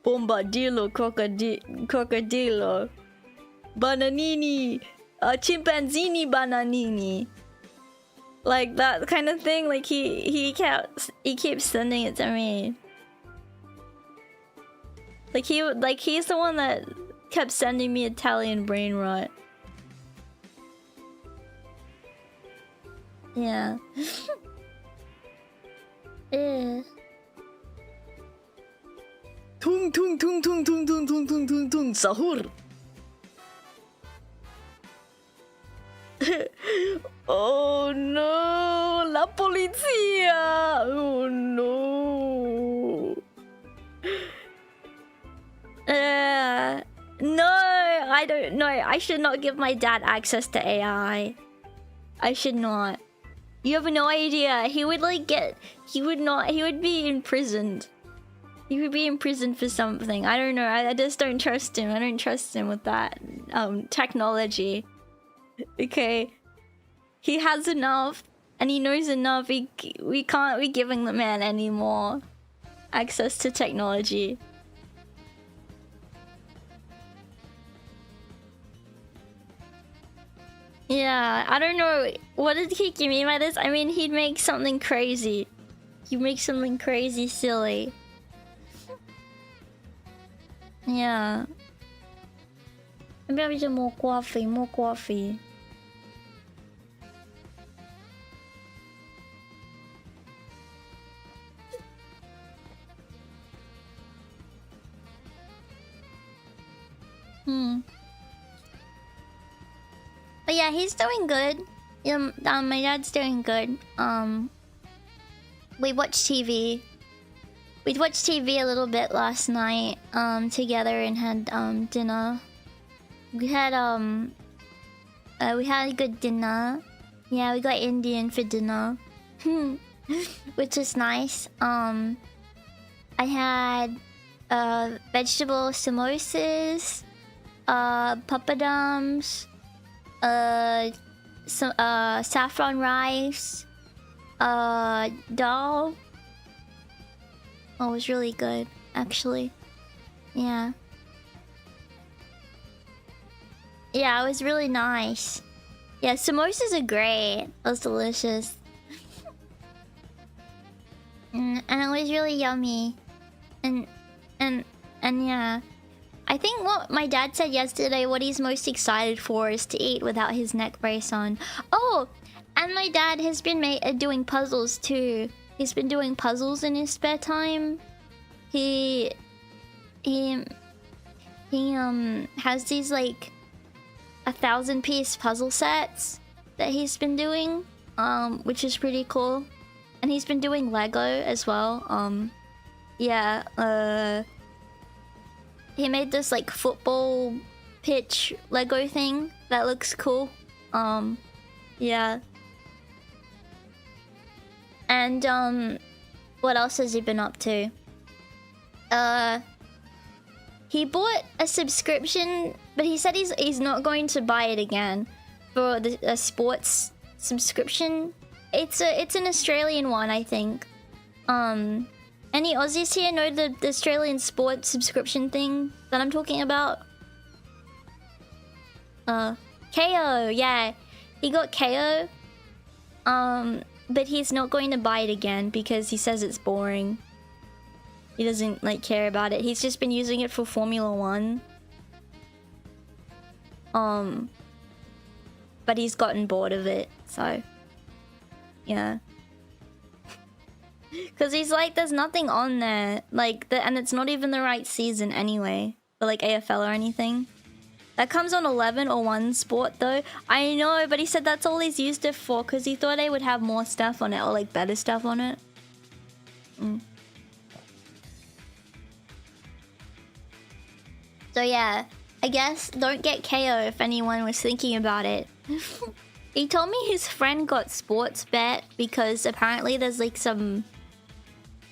Bombardillo, crocodilo, bananini, chimpanzini bananini. Like that kind of thing. Like he keeps sending it to me. Like he's the one that kept sending me Italian brain rot. Yeah. Yeah. Tung tung tung tung tung tung tung tung tung tung sahur. Oh no, la policía. Oh no. No, I don't know. I should not give my dad access to AI. I should not. You have no idea. He would like he would be imprisoned. He would be imprisoned for something. I don't know. I just don't trust him. I don't trust him with that technology. Okay. He has enough and he knows enough. We can't be giving the man any more access to technology. Yeah, I don't know. What did he mean by this? I mean, he'd make something crazy. He'd make something crazy silly. Yeah. Maybe I should more coffee, more coffee. But yeah, he's doing good. Yeah, my dad's doing good. We watched TV. We watched TV a little bit last night, together and had dinner. We had a good dinner. Yeah, we got Indian for dinner. Which was nice. I had vegetable samosas, papadums, some saffron rice, dal. Oh, it was really good, actually. Yeah. Yeah, it was really nice. Yeah, samosas are great. It was delicious. And it was really yummy. And yeah. I think what my dad said yesterday, what he's most excited for is to eat without his neck brace on. Oh! And my dad has been doing puzzles too. He's been doing puzzles in his spare time. He has these like 1,000-piece puzzle sets that he's been doing, which is pretty cool. And he's been doing Lego as well. Yeah, he made this like football pitch Lego thing that looks cool. Yeah. And what else has he been up to? He bought a subscription, but he said he's not going to buy it again for a sports subscription. It's an Australian one, I think. Any Aussies here know the Australian sports subscription thing that I'm talking about? KO, yeah. He got KO. But he's not going to buy it again because he says it's boring. He doesn't like care about it. He's just been using it for Formula 1. But he's gotten bored of it, so yeah. Cause he's like, there's nothing on there, like and it's not even the right season anyway, for like AFL or anything. That comes on 11 or 1 sport though. I know, but he said that's all he's used it for, cause he thought they would have more stuff on it or like better stuff on it. So yeah, I guess don't get KO if anyone was thinking about it. He told me his friend got sports bet because apparently there's like some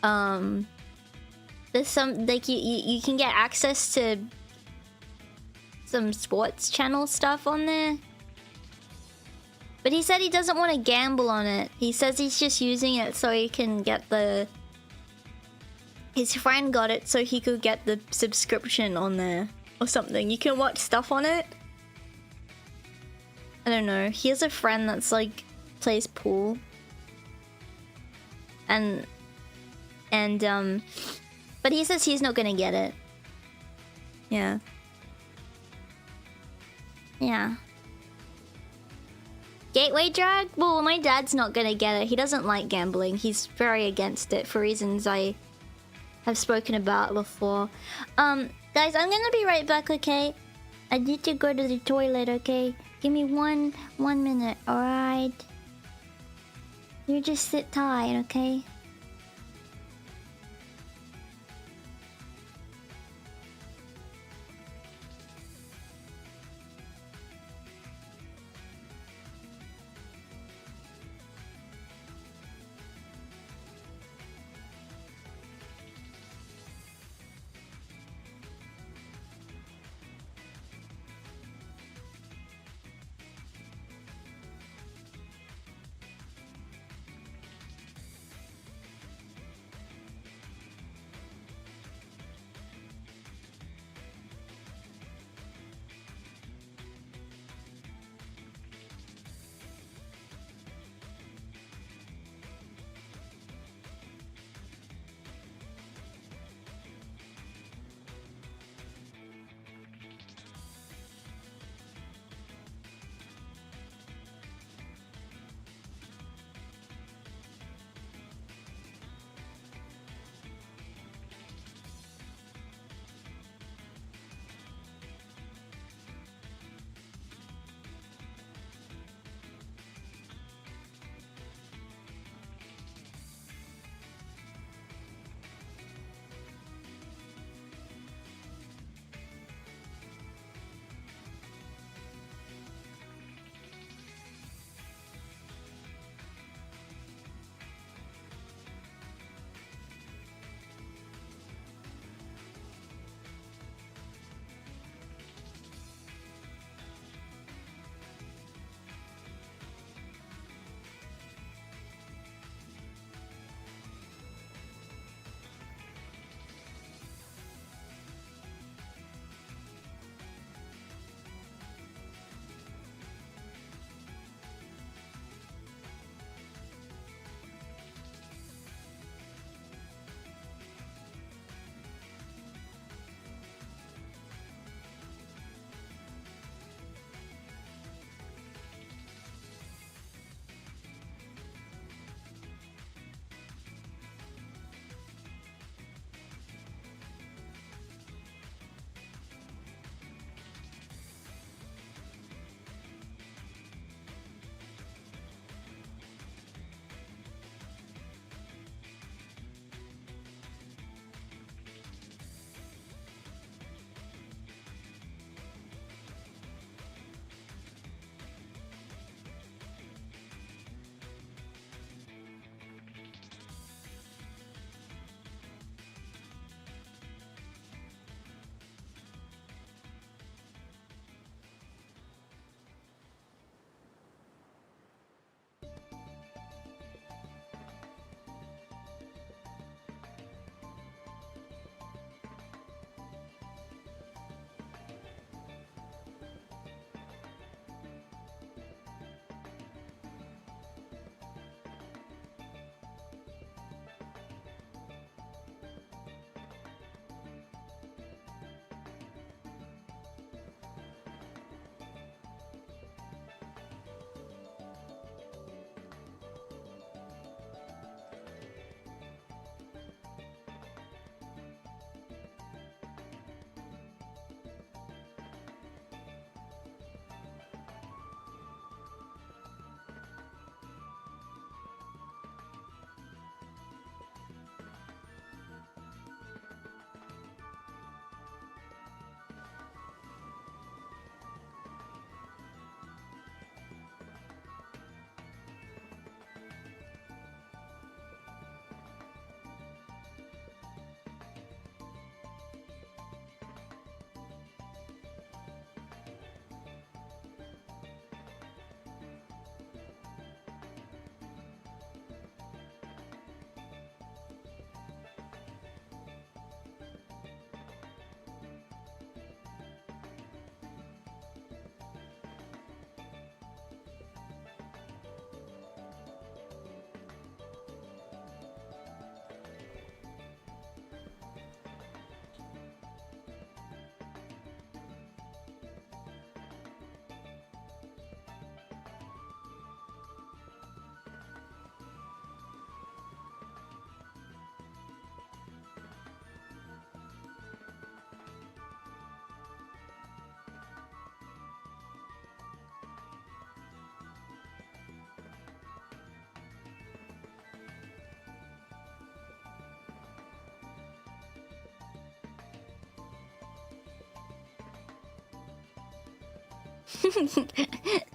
there's some like you can get access to some sports channel stuff on there. But he said he doesn't want to gamble on it. He says he's just using it so he can get the... His friend got it so he could get the subscription on there or something. You can watch stuff on it. I don't know. He has a friend that's like plays pool. And but he says he's not gonna get it. Yeah. Yeah. Gateway drag? Well, my dad's not gonna get it. He doesn't like gambling. He's very against it for reasons I have spoken about before. Guys, I'm gonna be right back, okay? I need to go to the toilet, okay? Give me one minute, alright? You just sit tight, okay?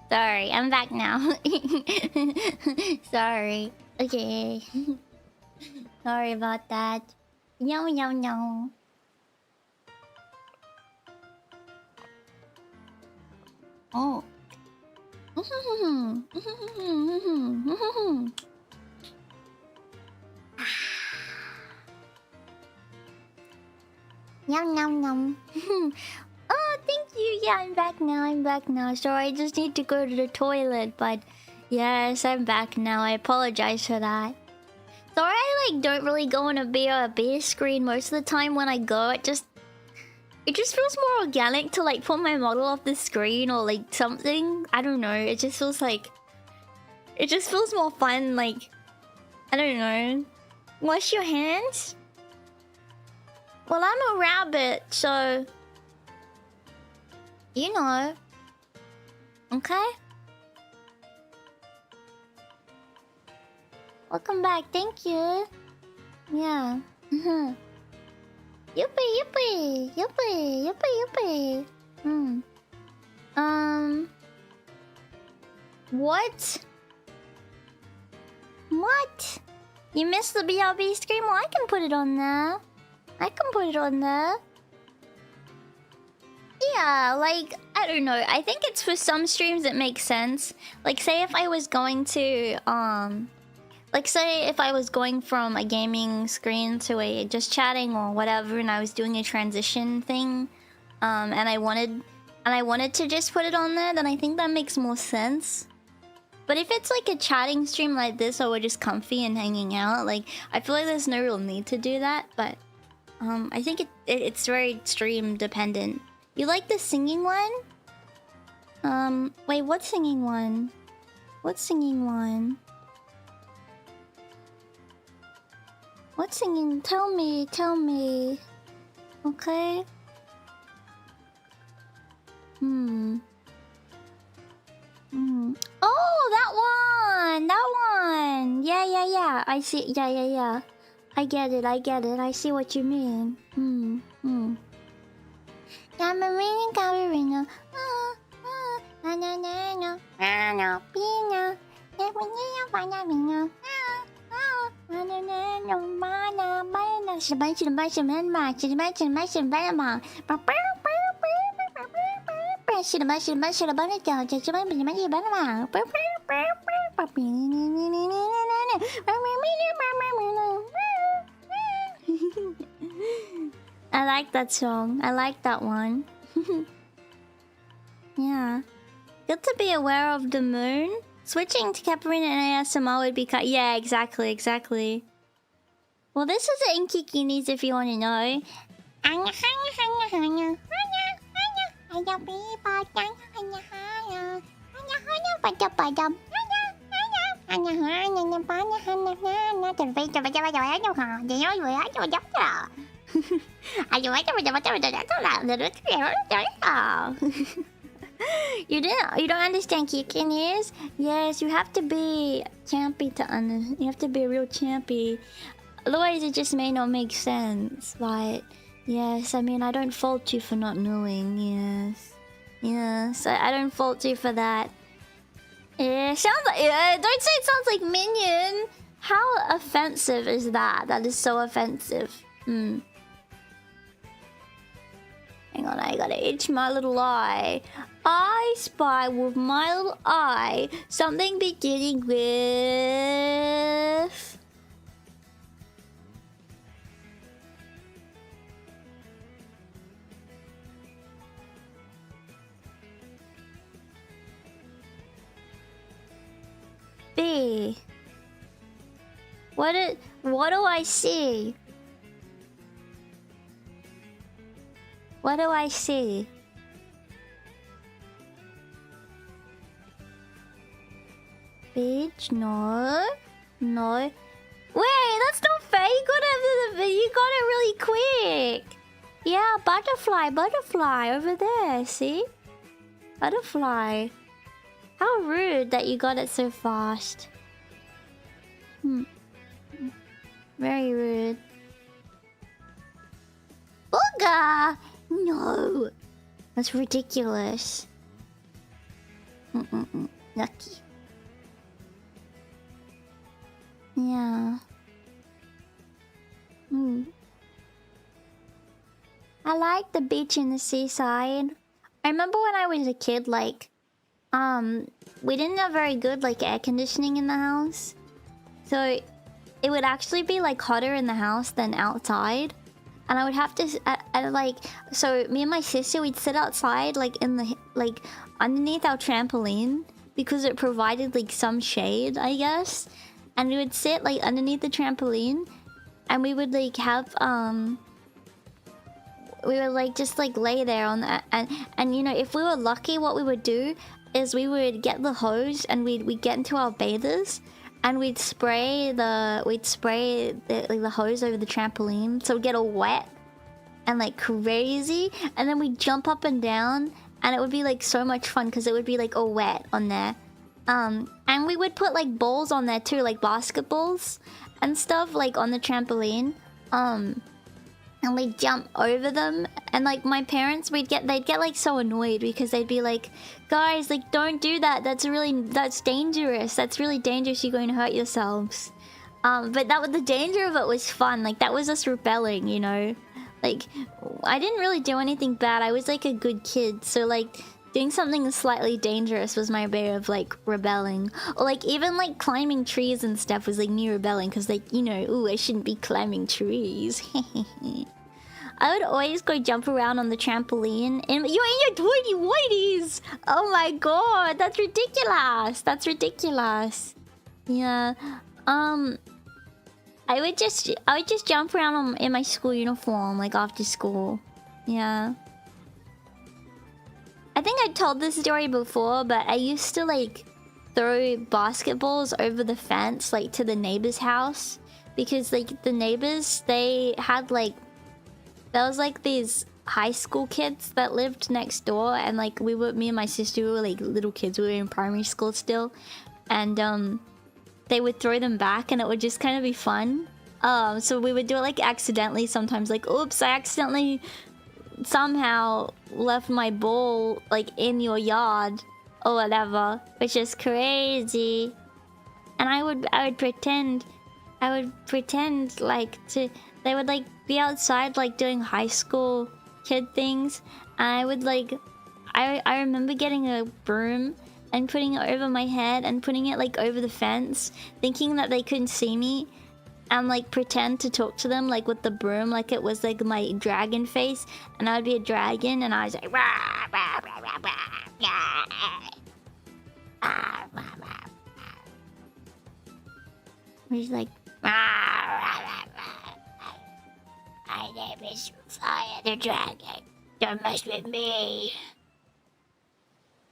Sorry, I'm back now. Sorry. Okay. Sorry about that. No, no, no. Oh. Yum, yum, yum. Oh, thank you. Yeah, I'm back now. I'm back now. Sorry, I just need to go to the toilet. But yes, I'm back now. I apologize for that. Sorry, I like don't really go on a beer screen most of the time. When I go, it just feels more organic to like put my model off the screen or like something. I don't know. It just feels more fun. Like, I don't know. Wash your hands. Well, I'm a rabbit, so you know. Okay. Welcome back. Thank you. Yeah. Yippee, yippee, yippee, yippee, yippee. What? What? You missed the BRB stream? Well, I can put it on there. I can put it on there. Yeah, like, I don't know. I think it's for some streams it makes sense. Like, say if I was going to, like, say if I was going from a gaming screen to a just chatting or whatever, and I was doing a transition thing, and I wanted to just put it on there, then I think that makes more sense. But if it's like a chatting stream like this, or we're just comfy and hanging out, like, I feel like there's no real need to do that. But I think it's very stream dependent. You like the singing one? Wait, what singing one? What singing one? What singing? Tell me, tell me. Okay. Oh, that one! That one! Yeah, yeah, yeah. I see. Yeah, yeah, yeah. I get it, I get it. I see what you mean. Ballerina, ballerina. Na na na na. Na pina. Ballerina, ballerina. Na na na na. Mana, mana. Shibba, shibba, shibba, shibba, shibba, shibba, shibba. Shibba, shibba, shibba, shibba, I like that song. I like that one. Yeah. Good to be aware of the moon. Switching to Capricorn and ASMR would be cut. Yeah, exactly, exactly. Well, this is the Inkikinis if you want to know. You don't understand Kikinis? Yes, you have to be champy to understand. You have to be a real champy. Otherwise it just may not make sense. But yes, I mean I don't fault you for not knowing. Yes. Yes, I don't fault you for that. Yeah, sounds like don't say it sounds like Minion. How offensive is that? That is so offensive. Hang on, I gotta itch my little eye. I spy with my little eye something beginning with B. What do I see? What do I see? Bitch, no. No. Wait, that's not fair. You got it really quick. Yeah, butterfly, butterfly over there, see? Butterfly. How rude that you got it so fast. Very rude. Booga! No! That's ridiculous. Lucky. Yeah. I like the beach and the seaside. I remember when I was a kid, like, we didn't have very good, like, air conditioning in the house. So, it would actually be, like, hotter in the house than outside. And I would have to, like, so me and my sister, we'd sit outside, like, in the, like, underneath our trampoline. Because it provided, like, some shade, I guess. And we would sit, like, underneath the trampoline. And we would, like, have, we would, like, just, like, lay there on that. And you know, if we were lucky, what we would do is we would get the hose and we'd get into our bathers. And we'd spray the hose over the trampoline. So it'd get all wet. And, like, crazy. And then we'd jump up and down. And it would be, like, so much fun. Because it would be, like, all wet on there. And we would put, like, balls on there, too. Like, basketballs and stuff, like, on the trampoline. And we'd jump over them. And, like, my parents, they'd get, like, so annoyed. Because they'd be like, guys, like, don't do that. That's dangerous. That's really dangerous. You're going to hurt yourselves. But the danger of it was fun. Like, that was us rebelling, you know? Like, I didn't really do anything bad. I was, like, a good kid. So, like, doing something slightly dangerous was my way of, like, rebelling. Or, like, even, like, climbing trees and stuff was, like, me rebelling. Because, like, you know, ooh, I shouldn't be climbing trees. I would always go jump around on the trampoline. And you're in your tiny whities! Oh my god, that's ridiculous! That's ridiculous. Yeah. I would just jump around in my school uniform, like, after school. Yeah. I think I told this story before, but I used to, like, throw basketballs over the fence, like, to the neighbor's house. Because, like, the neighbors, they had, like... There was, like, these high school kids that lived next door. And, like, me and my sister were, like, little kids. We were in primary school still. And, they would throw them back and it would just kind of be fun. So we would do it, like, accidentally sometimes. Like, oops, I accidentally somehow left my ball, like, in your yard. Or whatever. Which is crazy. And I would pretend, like, they would, like, be outside, like, doing high school kid things. And I would, like... I remember getting a broom and putting it over my head and putting it, like, over the fence. Thinking that they couldn't see me. And, like, pretend to talk to them, like, with the broom. Like, it was, like, my dragon face. And I would be a dragon. And I was like... Rah, rah, rah, rah, rah, rah. He's like... Rah, rah, rah, rah. My name is Fire the Dragon. Don't mess with me.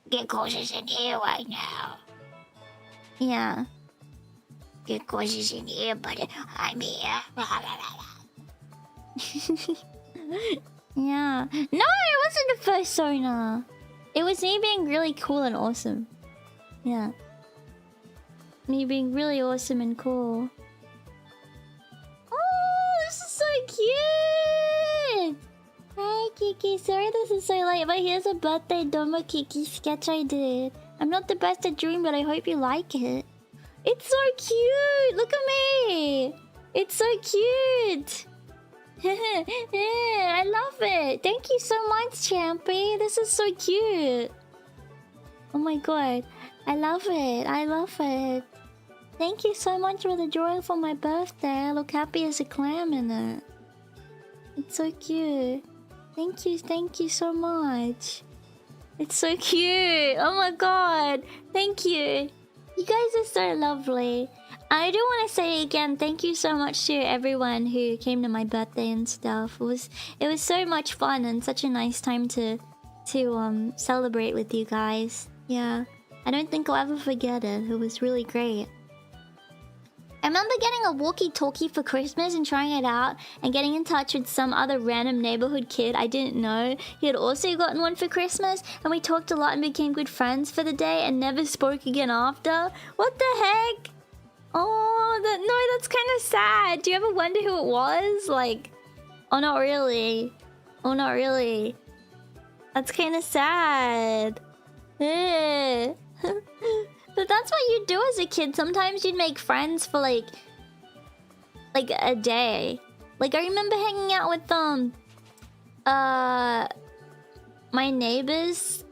Get causes in here right now. Yeah. Get causes in here, but I'm here. Yeah. No, it wasn't the first Sona. It was me being really cool and awesome. Yeah. Me being really awesome and cool. This is so cute! Hi, Kiki. Sorry this is so late, but here's a birthday Doma Kiki sketch I did. I'm not the best at drawing, but I hope you like it. It's so cute! Look at me! It's so cute! Yeah, I love it! Thank you so much, Champy! This is so cute! Oh my god. I love it. I love it. Thank you so much for the drawing for my birthday. I look happy as a clam in it. It's so cute. Thank you so much. It's so cute. Oh my god. Thank you. You guys are so lovely. I do want to say again, thank you so much to everyone who came to my birthday and stuff. It was so much fun and such a nice time to celebrate with you guys. Yeah. I don't think I'll ever forget it. It was really great. I remember getting a walkie-talkie for Christmas and trying it out and getting in touch with some other random neighborhood kid I didn't know. He had also gotten one for Christmas and we talked a lot and became good friends for the day and never spoke again after. What the heck? Oh, no, that's kind of sad. Do you ever wonder who it was? Like, oh, not really. Oh, not really. That's kind of sad. But that's what you do as a kid. Sometimes you'd make friends for like a day. Like I remember hanging out with my neighbors.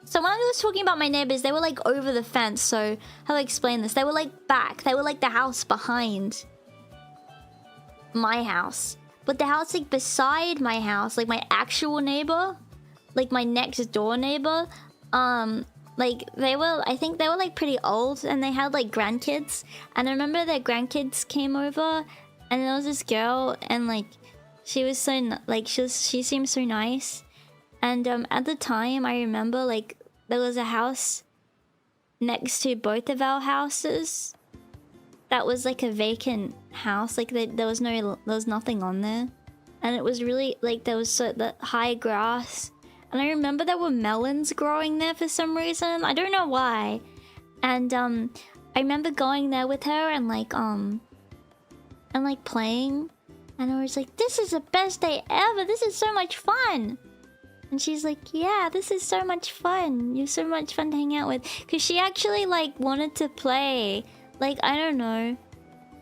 So when I was talking about my neighbors, they were like over the fence. So how do I explain this? They were like back. They were like the house behind my house. But the house like beside my house, like my actual neighbor, like my next door neighbor, like I think they were like pretty old and they had like grandkids. And I remember their grandkids came over and there was this girl and like she was so like she seemed so nice. And at the time I remember like there was a house next to both of our houses that was like a vacant house. Like there was nothing on there. And it was really like there was the high grass. And I remember there were melons growing there for some reason. I don't know why. And I remember going there with her and like playing. And I was like, this is the best day ever. This is so much fun. And she's like, yeah, this is so much fun. You're so much fun to hang out with. Because she actually like wanted to play. Like, I don't know.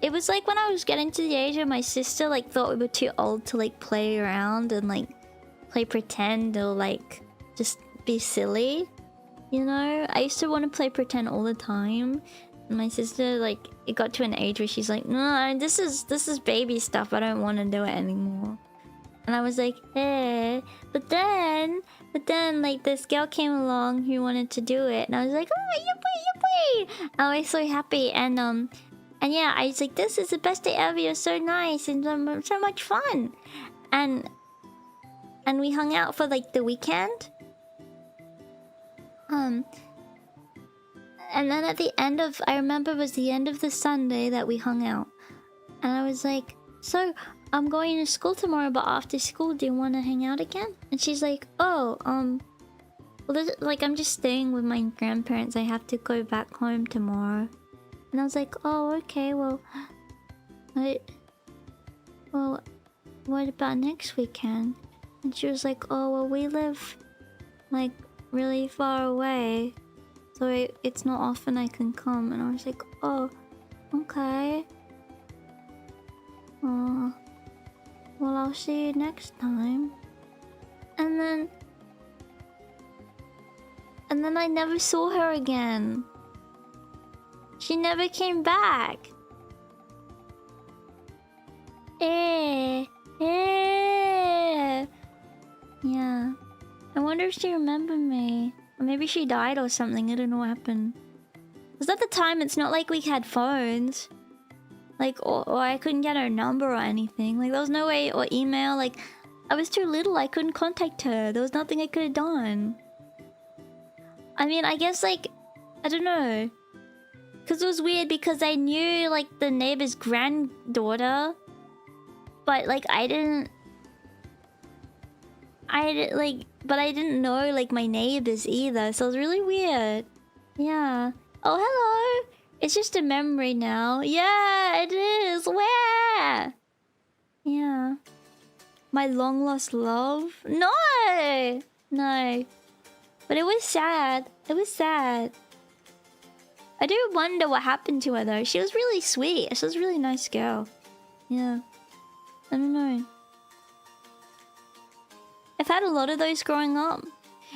It was like when I was getting to the age where my sister like thought we were too old to like play around and like play pretend or like just be silly. You know? I used to want to play pretend all the time. And my sister like it got to an age where she's like, no, this is baby stuff. I don't want to do it anymore. And I was like, eh. But then like this girl came along who wanted to do it. And I was like, oh, yippee. I was so happy. And yeah, I was like, this is the best day ever. You're so nice and so much fun. And we hung out for like the weekend. And then at the end of, I remember it was the end of the Sunday that we hung out. And I was like, so I'm going to school tomorrow, but after school, do you want to hang out again? And she's like, oh, well, like I'm just staying with my grandparents. I have to go back home tomorrow. And I was like, oh, okay, well, what about next weekend? And she was like, oh, well, we live like really far away, so it's not often I can come. And I was like, oh, okay. Well, I'll see you next time. And then I never saw her again. She never came back. Yeah. I wonder if she remembered me. Or maybe she died or something. I don't know what happened. Because at the time, it's not like we had phones. Like, or I couldn't get her number or anything. Like, there was no way, or email. Like, I was too little. I couldn't contact her. There was nothing I could have done. I mean, I guess, like, I don't know. Because it was weird because I knew, like, the neighbor's granddaughter. But, like, I didn't, but I didn't know, like, my neighbors either. So it was really weird. Yeah. Oh, hello. It's just a memory now. Yeah, it is. Where? Yeah. My long lost love? No! No. But it was sad. It was sad. I do wonder what happened to her though. She was really sweet. She was a really nice girl. Yeah. I don't know. I've had a lot of those growing up.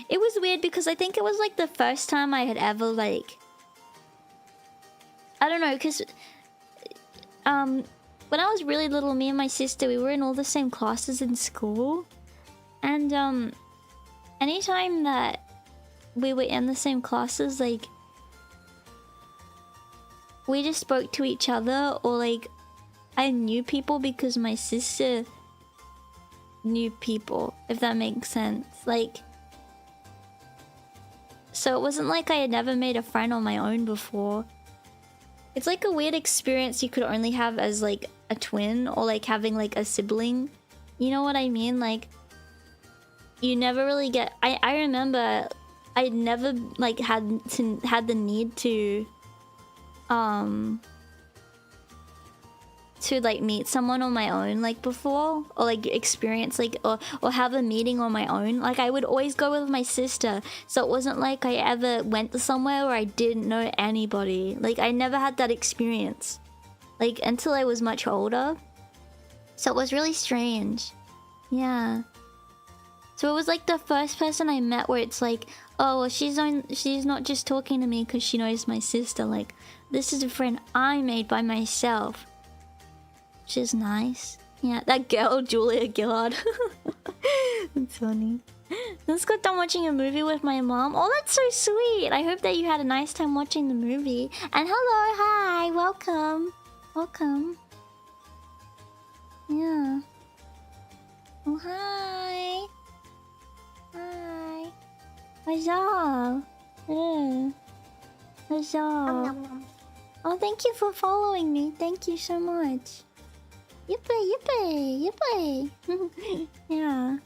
It was weird because I think it was like the first time I had ever like... I don't know, because... when I was really little, me and my sister, we were in all the same classes in school. And anytime that we were in the same classes, like... we just spoke to each other, or like... I knew people because my sister knew people, if that makes sense. Like... so it wasn't like I had never made a friend on my own before. It's like a weird experience you could only have as like a twin, or like having like a sibling. You know what I mean? Like, you never really get... I remember I never like had to like meet someone on my own like before, or like experience like or have a meeting on my own. Like I would always go with my sister, so it wasn't like I ever went to somewhere where I didn't know anybody. Like I never had that experience, like until I was much older. So it was really strange. Yeah. So it was like the first person I met where it's like, oh, well, she's not just talking to me because she knows my sister. Like, this is a friend I made by myself. Which is nice. Yeah, that girl, Julia Gillard. That's funny. Just got done watching a movie with my mom. Oh, that's so sweet. I hope that you had a nice time watching the movie. And hello, hi, welcome. Welcome. Yeah. Oh, hi. Hi. What's up? What's up? Oh, thank you for following me. Thank you so much. Yippee, yippee, yippee. Yeah.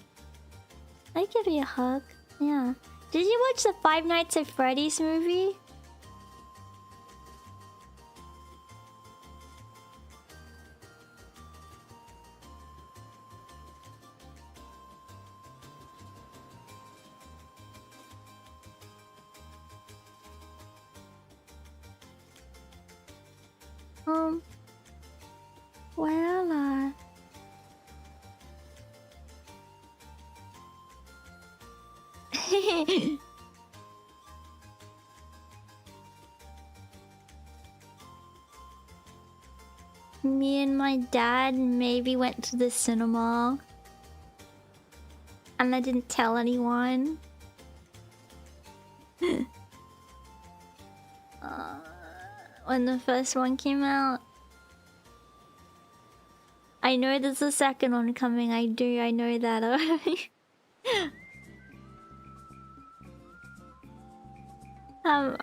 I give you a hug. Yeah. Did you watch the Five Nights at Freddy's movie? Well, me and my dad maybe went to the cinema. And I didn't tell anyone. When the first one came out. I know there's a second one coming. I know that already.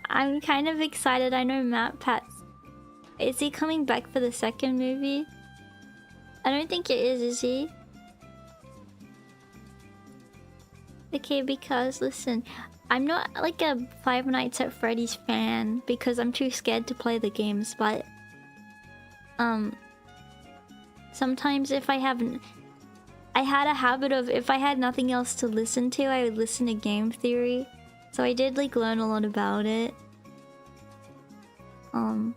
I'm kind of excited. I know Matt Pat's... Is he coming back for the second movie? I don't think it is he? Okay, because listen, I'm not like a Five Nights at Freddy's fan because I'm too scared to play the games, but sometimes if I haven't... I had a habit of if I had nothing else to listen to, I would listen to game theory. So I did like learn a lot about it. And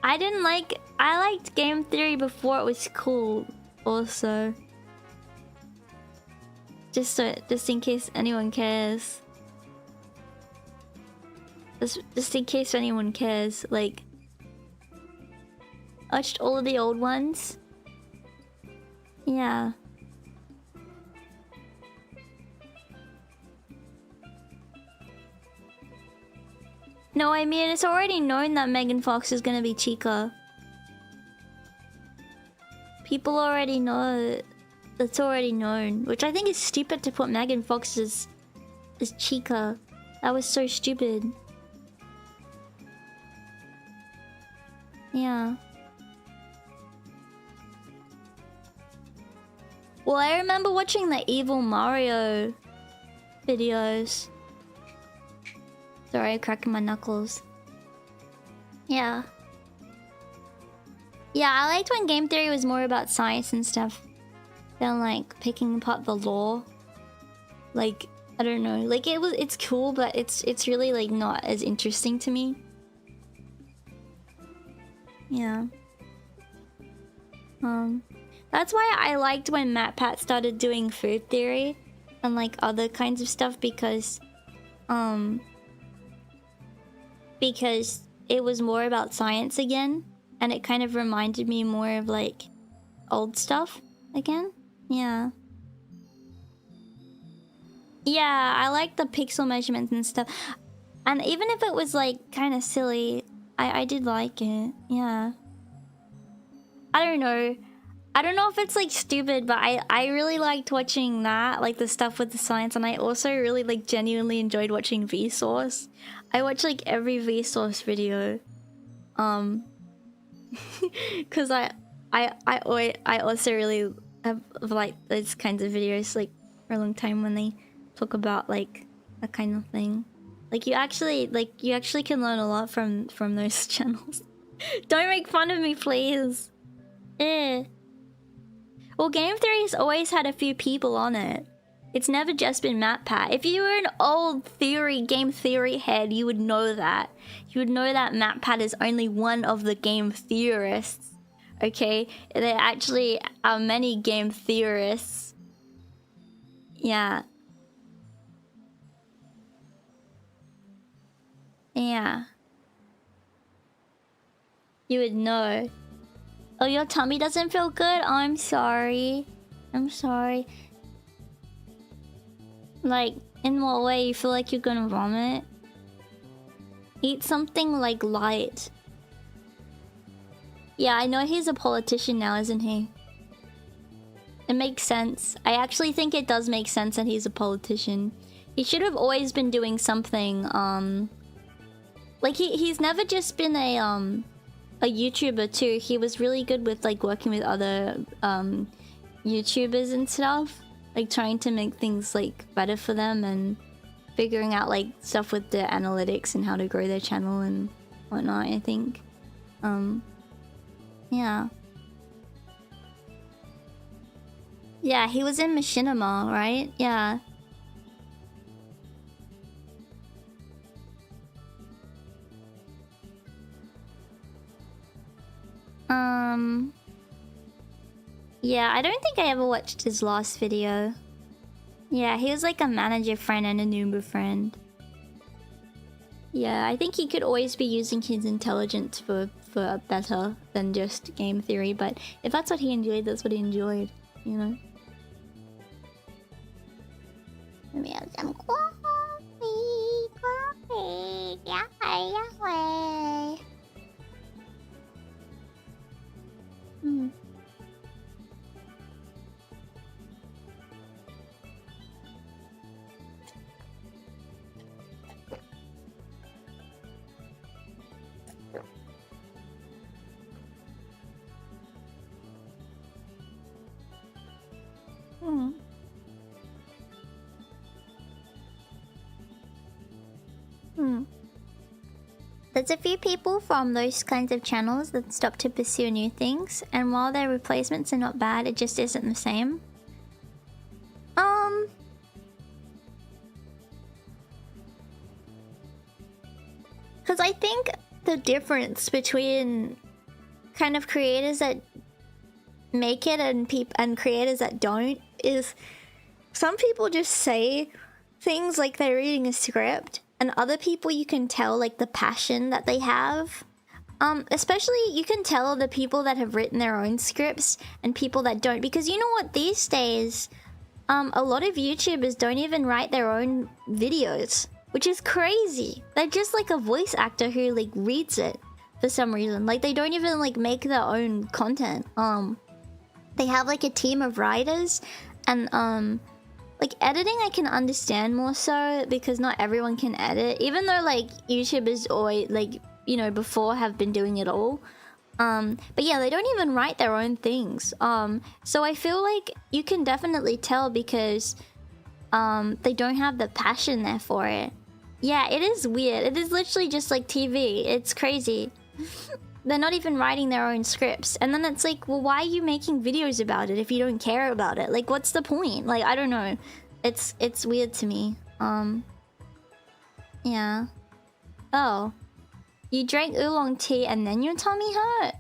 I didn't like... I liked game theory before it was cool also. Just in case anyone cares. Just in case anyone cares, like... I watched all of the old ones. Yeah. No, I mean, it's already known that Megan Fox is gonna be Chica. People already know. It's already known. Which I think is stupid to put Megan Fox as Chica. That was so stupid. Yeah. Well, I remember watching the Evil Mario videos. Sorry, I'm cracking my knuckles. Yeah. Yeah, I liked when game theory was more about science and stuff than like picking apart the lore. Like, I don't know. Like it's cool, but it's really like not as interesting to me. Yeah. That's why I liked when MatPat started doing food theory and like other kinds of stuff because it was more about science again and it kind of reminded me more of like old stuff again. Yeah. Yeah, I like the pixel measurements and stuff. And even if it was like kind of silly, I did like it. Yeah. I don't know. I don't know if it's like stupid, but I really liked watching that, like the stuff with the science, and I also really like genuinely enjoyed watching Vsauce. I watch like every Vsauce video, because I also really have liked those kinds of videos like for a long time when they talk about like that kind of thing. Like you actually can learn a lot from those channels. Don't make fun of me, please. Eh. Well, Game Theory's always had a few people on it. It's never just been MatPat. If you were an old Game Theory head, you would know that. You would know that MatPat is only one of the game theorists. Okay? There actually are many game theorists. Yeah. Yeah. You would know. Oh, your tummy doesn't feel good? Oh, I'm sorry. I'm sorry. Like, in what way? You feel like you're gonna vomit? Eat something, like, light. Yeah, I know he's a politician now, isn't he? It makes sense. I actually think it does make sense that he's a politician. He should have always been doing something, like, he's never just been a YouTuber, too. He was really good with, like, working with other, YouTubers and stuff. Like, trying to make things, like, better for them and figuring out, like, stuff with the analytics and how to grow their channel and whatnot, I think. Yeah. Yeah, he was in Machinima, right? Yeah. Yeah, I don't think I ever watched his last video. Yeah, he was like a manager friend and a Noomba friend. Yeah, I think he could always be using his intelligence for better than just game theory, but if that's what he enjoyed, that's what he enjoyed, you know? Let me have some coffee, yeah, yeah. There's a few people from those kinds of channels that stop to pursue new things, and while their replacements are not bad, it just isn't the same. Because I think the difference between kind of creators that make it and creators that don't is some people just say things like they're reading a script, and other people you can tell like the passion that they have. Especially you can tell the people that have written their own scripts and people that don't, because you know what, these days a lot of YouTubers don't even write their own videos, which is crazy. They're just like a voice actor who like reads it for some reason. Like they don't even like make their own content. They have like a team of writers, and like editing I can understand more so because not everyone can edit, even though like YouTubers always like, you know, before have been doing it all. But yeah, they don't even write their own things. So I feel like you can definitely tell because they don't have the passion there for it. Yeah, it is weird. It is literally just like TV. It's crazy. They're not even writing their own scripts. And then it's like, well, why are you making videos about it if you don't care about it? Like, what's the point? Like, I don't know. It's weird to me. Yeah. Oh. You drank oolong tea and then your tummy hurt?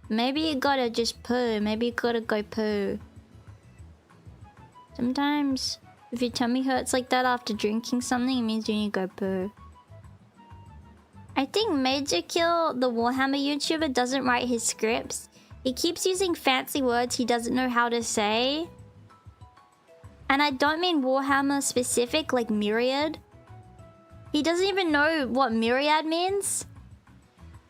Maybe you gotta just poo. Maybe you gotta go poo. Sometimes, if your tummy hurts like that after drinking something, it means you need to go poo. I think Major Kill, the Warhammer YouTuber, doesn't write his scripts. He keeps using fancy words he doesn't know how to say. And I don't mean Warhammer specific, like Myriad. He doesn't even know what Myriad means.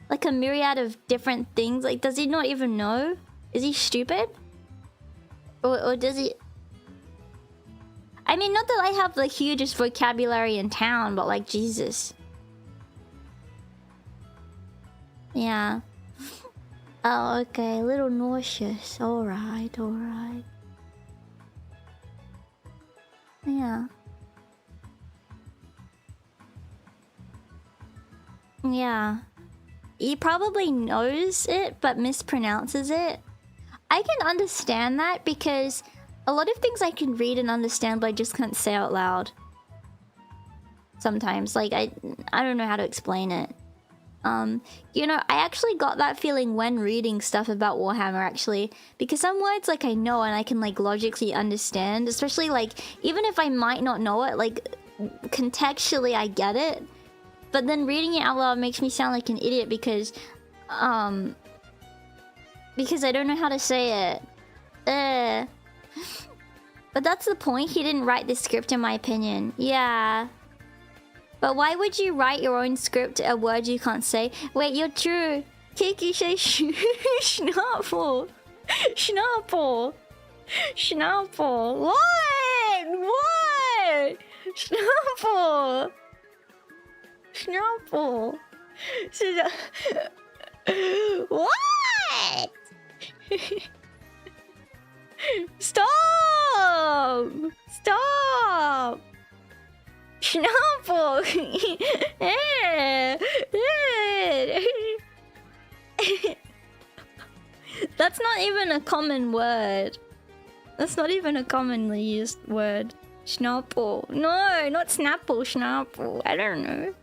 Like a myriad of different things. Like, does he not even know? Is he stupid? Or does he... I mean, not that I have the hugest vocabulary in town, but like, Jesus. Yeah. Oh, okay. A little nauseous. Alright, alright. Yeah. Yeah. he probably knows it but mispronounces it. I can understand that because a lot of things I can read and understand, but I just can't say out loud. Sometimes, like I don't know how to explain it. You know, I actually got that feeling when reading stuff about Warhammer, actually, because some words like I know and I can like logically understand, especially like even if I might not know it, like contextually I get it, but then reading it out loud makes me sound like an idiot because I don't know how to say it. But that's the point. He didn't write this script, in my opinion. Yeah. But why would you write your own script, a word you can't say? Wait, you're true. Kiki say Schnapple. Schnapple. Schnapple. What? What? Schnapple. Schnapple. What? Stop! Stop! Schnapple! That's not even a common word. That's not even a commonly used word. Schnapple. No, not Snapple, Schnapple. I don't know.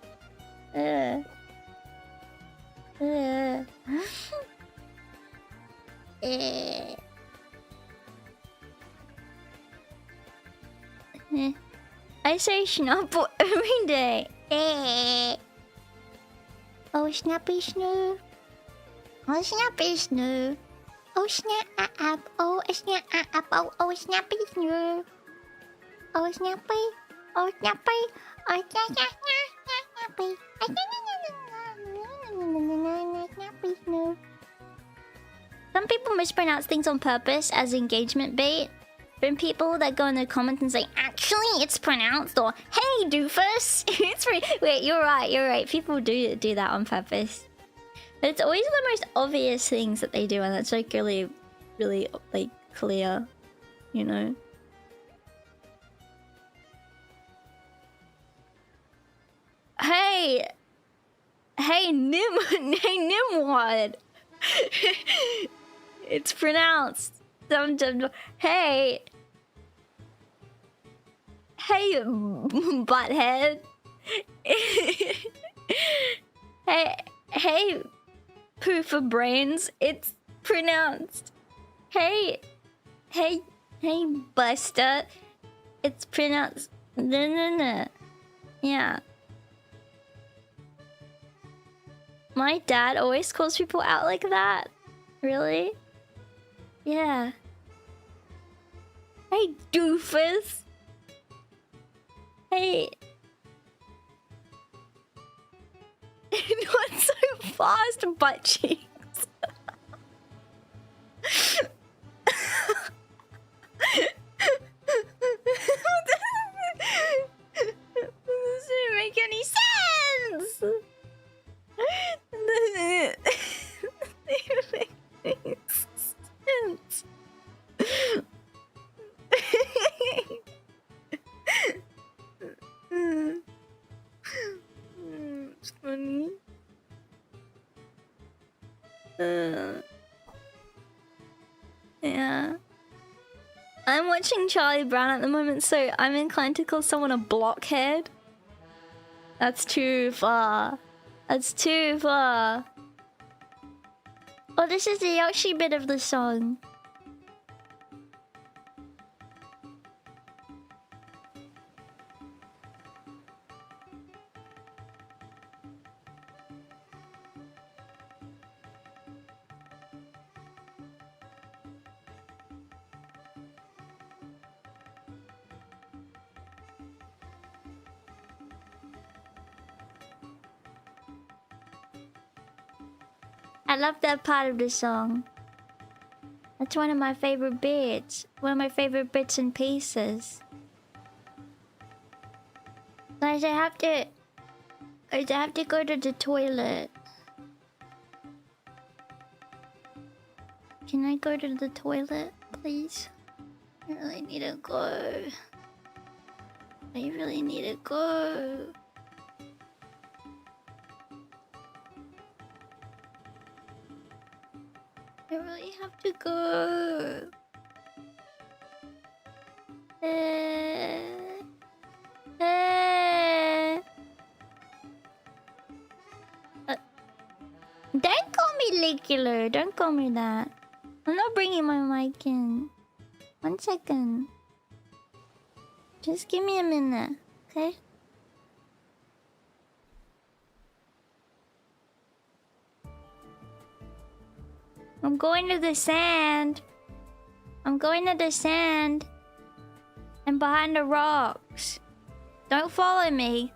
I say Schnapple every day. Oh, Snappy Snoo. Oh, Snappy Snoo. Oh, Snap up. Oh, Snap up. Oh, Snappy Snoo. Oh, Snappy. Oh, Snappy. Oh, Snappy. Snappy Snoo. Some people mispronounce things on purpose as engagement bait. From people that go in the comments and say, actually, it's pronounced, or hey, doofus. It's wait, you're right. People do that on purpose. But it's always the most obvious things that they do, and that's like really, really like clear, you know. Hey, Nimwad. It's pronounced. Hey, butthead. hey, poof of brains. It's pronounced. Hey, Buster. It's pronounced. No. Yeah. My dad always calls people out like that. Really? Yeah. Hey, doofus. Hey. Not so fast, butt cheeks. This didn't make any sense. It's funny. Yeah. I'm watching Charlie Brown at the moment, so I'm inclined to call someone a blockhead. That's too far. That's too far. Oh, this is the Yoshi bit of the song. I love that part of the song. That's one of my favorite bits. One of my favorite bits and pieces. Guys, I have to go to the toilet. Can I go to the toilet, please? I really need to go. I really need to go. I really have to go. Don't call me Licular. Don't call me that. I'm not bringing my mic in. 1 second. Just give me a minute, okay? I'm going to the sand. I'm going to the sand. And behind the rocks. Don't follow me.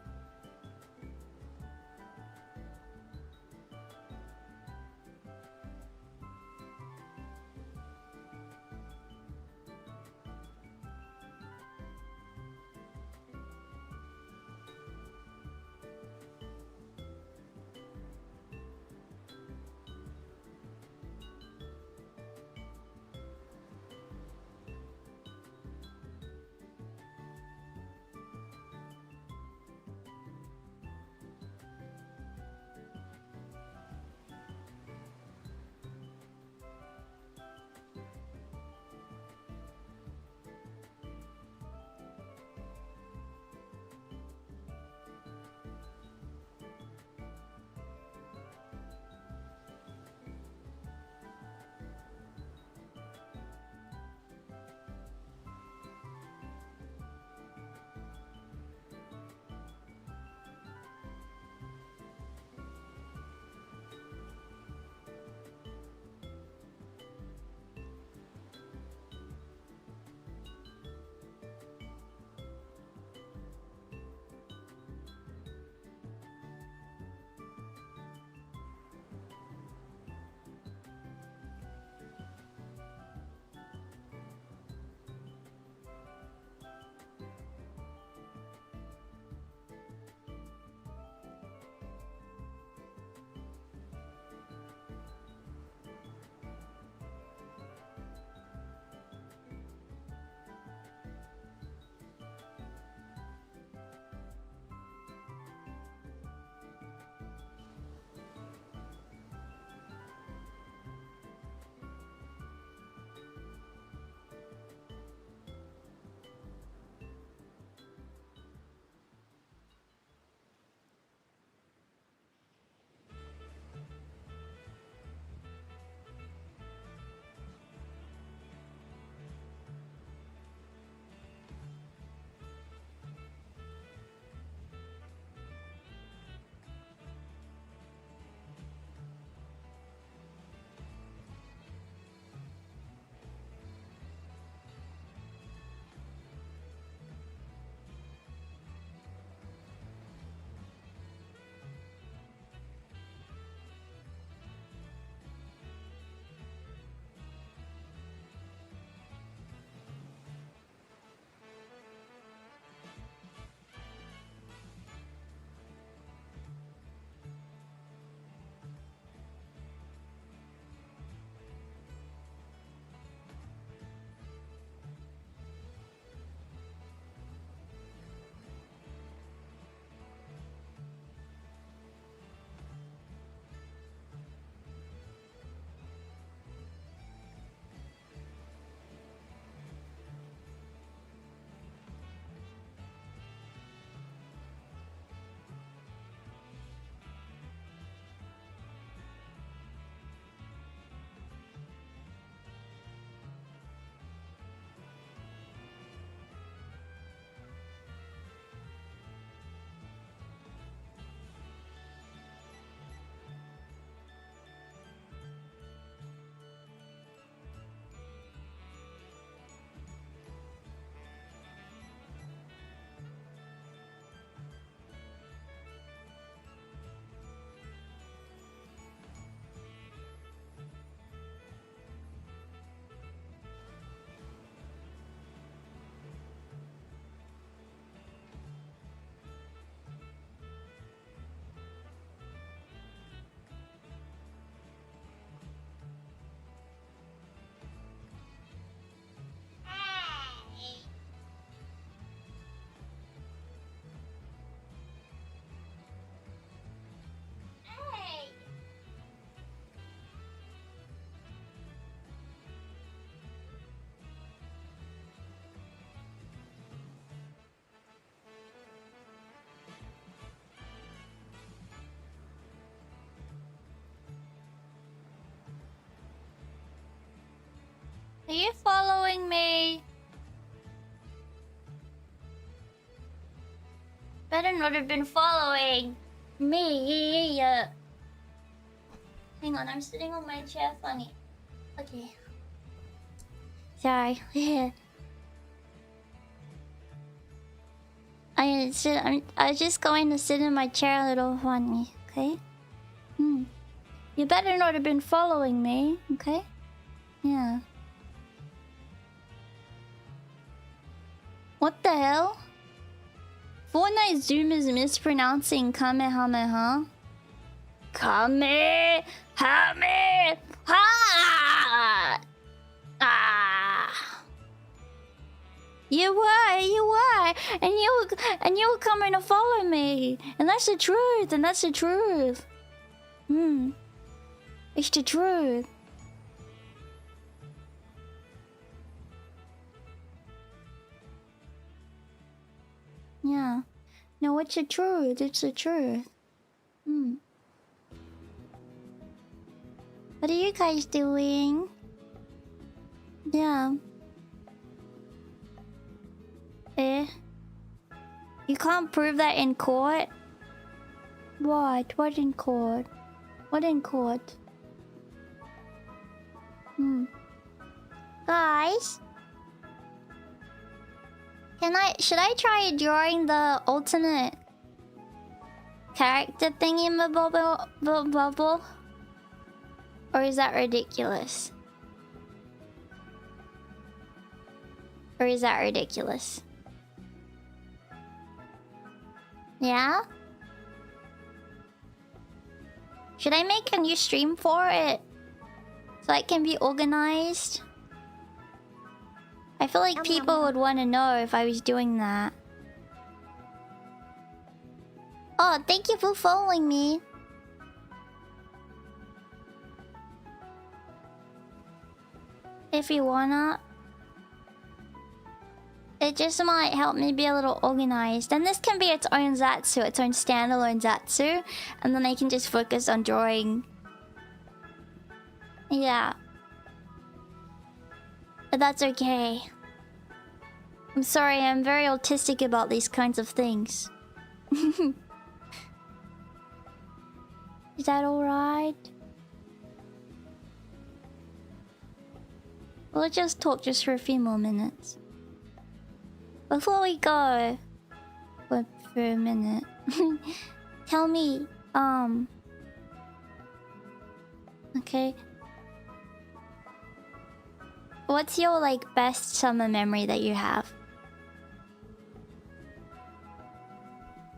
Are you following me? Better not have been following me. Hang on, I'm sitting on my chair funny. Okay. Sorry. I was just going to sit in my chair a little funny, okay? You better not have been following me, okay? Yeah. What the hell? Fortnite Zoom is mispronouncing Kamehameha. Kamehameha! You were, and you were coming to follow me, and that's the truth, It's the truth. Yeah. No, it's the truth. It's the truth. What are you guys doing? Yeah. You can't prove that in court? What? What in court? What in court? Guys? Should I try drawing the alternate character thingy in the bubble? Or is that ridiculous? Yeah? Should I make a new stream for it? So it can be organized? I feel like people would want to know if I was doing that. Oh, thank you for following me. If you wanna. It just might help me be a little organized. And this can be its own Zatsu, its own standalone Zatsu. And then I can just focus on drawing. Yeah. But that's okay. I'm sorry, I'm very autistic about these kinds of things. Is that alright? We'll just talk just for a few more minutes. Before we go... for a minute. Tell me, okay. What's your, like, best summer memory that you have?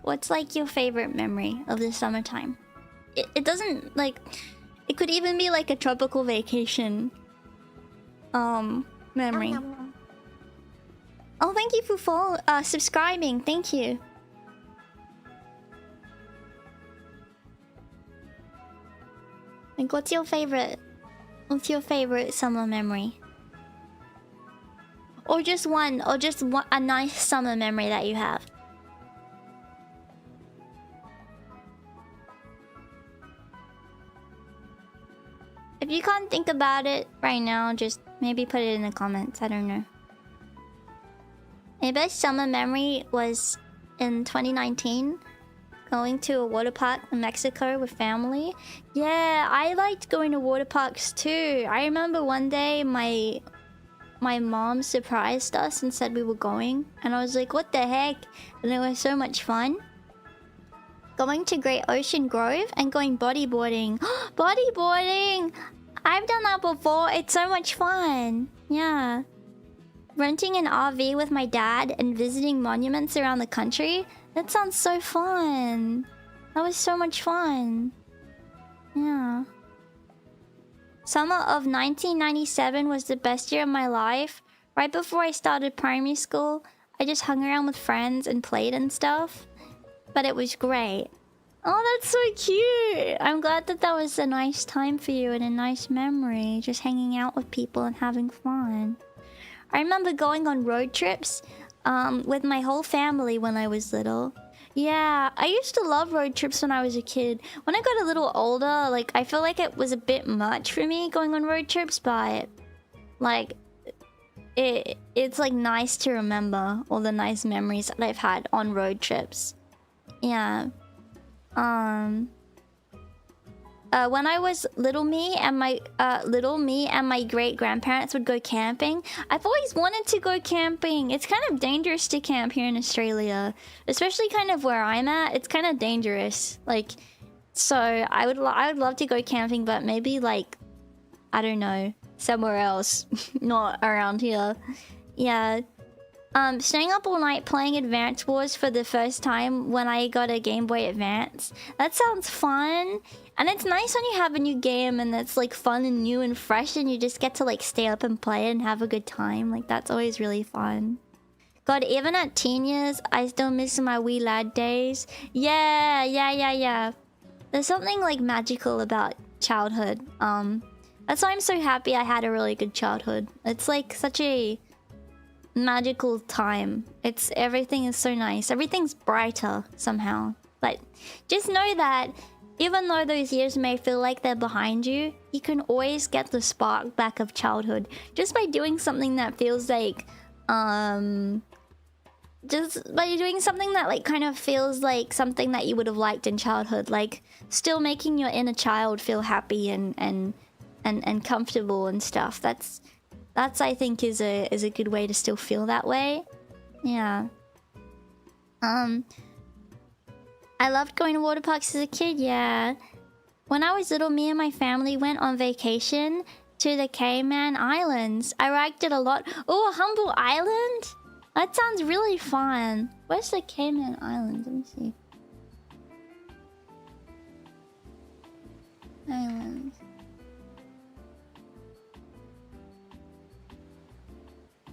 What's, like, your favorite memory of the summertime? It doesn't, like... It could even be, like, a tropical vacation... memory. Oh, thank you for subscribing. Thank you. Like, what's your favorite summer memory? Or just one, a nice summer memory that you have. If you can't think about it right now, just maybe put it in the comments. I don't know. My best summer memory was in 2019. Going to a water park in Mexico with family. Yeah, I liked going to water parks too. I remember one day my mom surprised us and said we were going. And I was like, what the heck? And it was so much fun. Going to Great Ocean Grove and going bodyboarding. Bodyboarding! I've done that before. It's so much fun. Yeah. Renting an RV with my dad and visiting monuments around the country. That sounds so fun. That was so much fun. Yeah. Summer of 1997 was the best year of my life. Right before I started primary school, I just hung around with friends and played and stuff. But it was great. Oh, that's so cute. I'm glad that that was a nice time for you and a nice memory. Just hanging out with people and having fun. I remember going on road trips with my whole family when I was little. Yeah, I used to love road trips when I was a kid. When I got a little older, like, I feel like it was a bit much for me going on road trips, but... like, it's like nice to remember all the nice memories that I've had on road trips. Yeah. When I was little me and my great grandparents would go camping. I've always wanted to go camping. It's kind of dangerous to camp here in Australia, especially kind of where I'm at. It's kind of dangerous. Like, so I would love to go camping, but maybe like, I don't know, somewhere else, not around here. Yeah. Staying up all night playing Advance Wars for the first time when I got a Game Boy Advance. That sounds fun. And it's nice when you have a new game and it's like fun and new and fresh and you just get to like stay up and play and have a good time. Like that's always really fun. God, even at teen years, I still miss my wee lad days. Yeah. There's something like magical about childhood. That's why I'm so happy I had a really good childhood. It's like such a magical time. Everything is so nice. Everything's brighter somehow. But just know that even though those years may feel like they're behind you, you can always get the spark back of childhood just by doing something that feels like just by doing something that like kind of feels like something that you would have liked in childhood, like still making your inner child feel happy and comfortable and stuff. That's I think is a good way to still feel that way. Yeah. I loved going to water parks as a kid, yeah. When I was little, me and my family went on vacation to the Cayman Islands. I liked it a lot. Oh, a humble island? That sounds really fun. Where's the Cayman Islands? Let me see. Islands.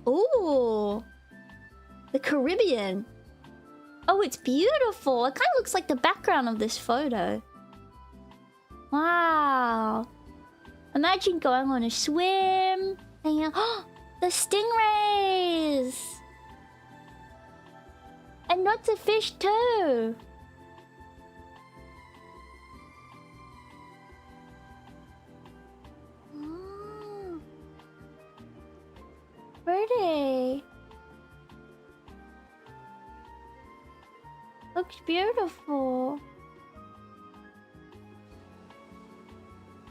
Ooh, the Caribbean. Oh, it's beautiful. It kind of looks like the background of this photo. Wow. Imagine going on a swim. And the stingrays. And lots of fish too. Oh. Pretty. Looks beautiful.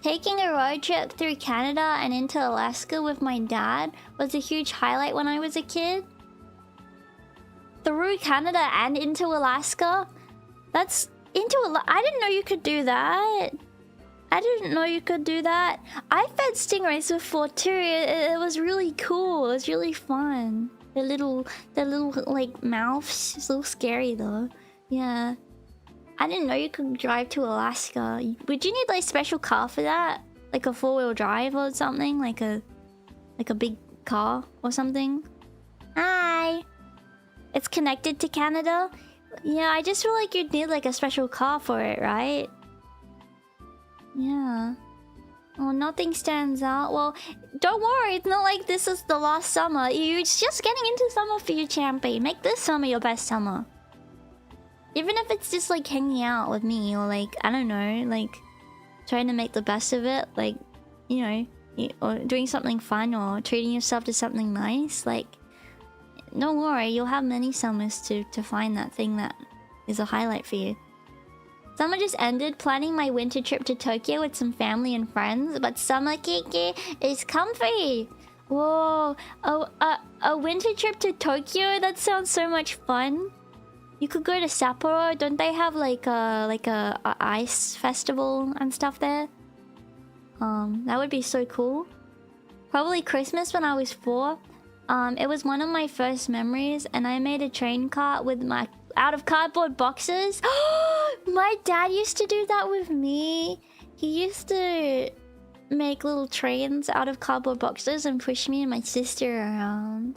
Taking a road trip through Canada and into Alaska with my dad was a huge highlight when I was a kid. Through Canada and into Alaska? That's I didn't know you could do that. I didn't know you could do that. I fed stingrays before too. It was really cool. It was really fun. Their little like mouths. It's a little scary though. Yeah. I didn't know you could drive to Alaska. Would you need like a special car for that? Like a 4-wheel drive or something? Like a big car or something? Hi! It's connected to Canada? Yeah, I just feel like you'd need like a special car for it, right? Yeah. Oh, nothing stands out. Well, don't worry. It's not like this is the last summer. You're just getting into summer for you, Champy. Make this summer your best summer. Even if it's just like hanging out with me or like, I don't know, like trying to make the best of it. Like, you know, or doing something fun or treating yourself to something nice. Like, don't worry. You'll have many summers to find that thing that is a highlight for you. Summer just ended, planning my winter trip to Tokyo with some family and friends, but summer Kiki is comfy. Whoa, a winter trip to Tokyo? That sounds so much fun. You could go to Sapporo. Don't they have like a ice festival and stuff there? That would be so cool. Probably Christmas when I was 4. It was one of my first memories, and I made a train cart with my out of cardboard boxes. My dad used to do that with me. He used to make little trains out of cardboard boxes and push me and my sister around.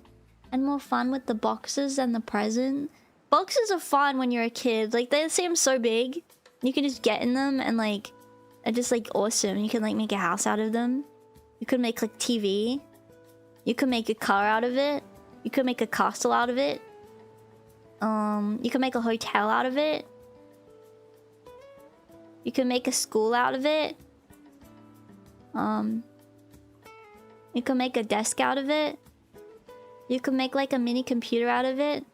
And more fun with the boxes than the present. Boxes are fun when you're a kid. Like, they seem so big. You can just get in them and like, they're just like awesome. You can like make a house out of them. You could make like TV. You could make a car out of it. You could make a castle out of it. You can make a hotel out of it. You can make a school out of it. You can make a desk out of it. You can make like a mini computer out of it.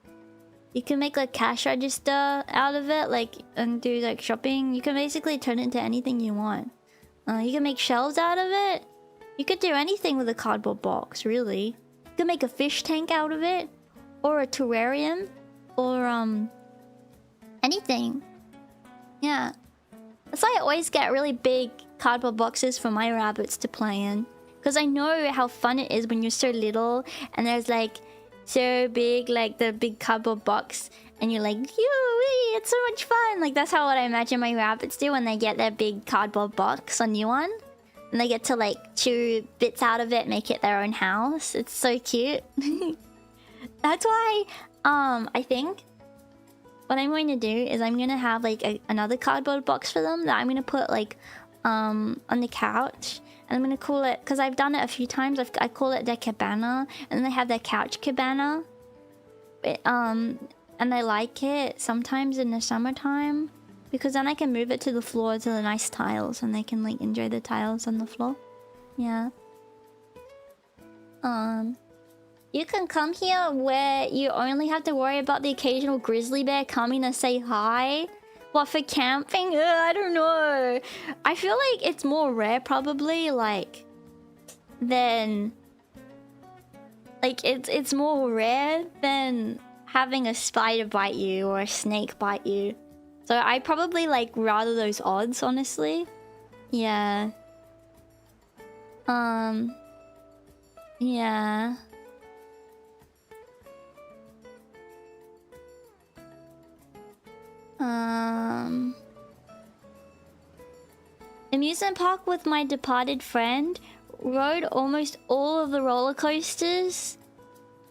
You can make like cash register out of it, like, and do like shopping. You can basically turn it into anything you want. You can make shelves out of it. You could do anything with a cardboard box, really. You can make a fish tank out of it, or a terrarium, or anything. Yeah. That's why I always get really big cardboard boxes for my rabbits to play in. Because I know how fun it is when you're so little and there's like so big, like the big cardboard box, and you're like, yoo-wee, it's so much fun. Like that's how what I imagine my rabbits do when they get their big cardboard box, a new one. And they get to like chew bits out of it, make it their own house. It's so cute. That's why I think what I'm going to do is I'm going to have like another cardboard box for them that I'm going to put like on the couch. And I'm going to call it, because I've done it a few times, I call it their cabana. And then they have their couch cabana. And I like it sometimes in the summertime. Because then I can move it to the floor to the nice tiles. And they can like enjoy the tiles on the floor. Yeah. You can come here where you only have to worry about the occasional grizzly bear coming to say hi. What, for camping? I don't know. I feel like it's more rare probably, like, than... Like, it's more rare than having a spider bite you or a snake bite you. So I probably, like, rather those odds, honestly. Yeah. Yeah. Amusement park with my departed friend. Rode almost all of the roller coasters.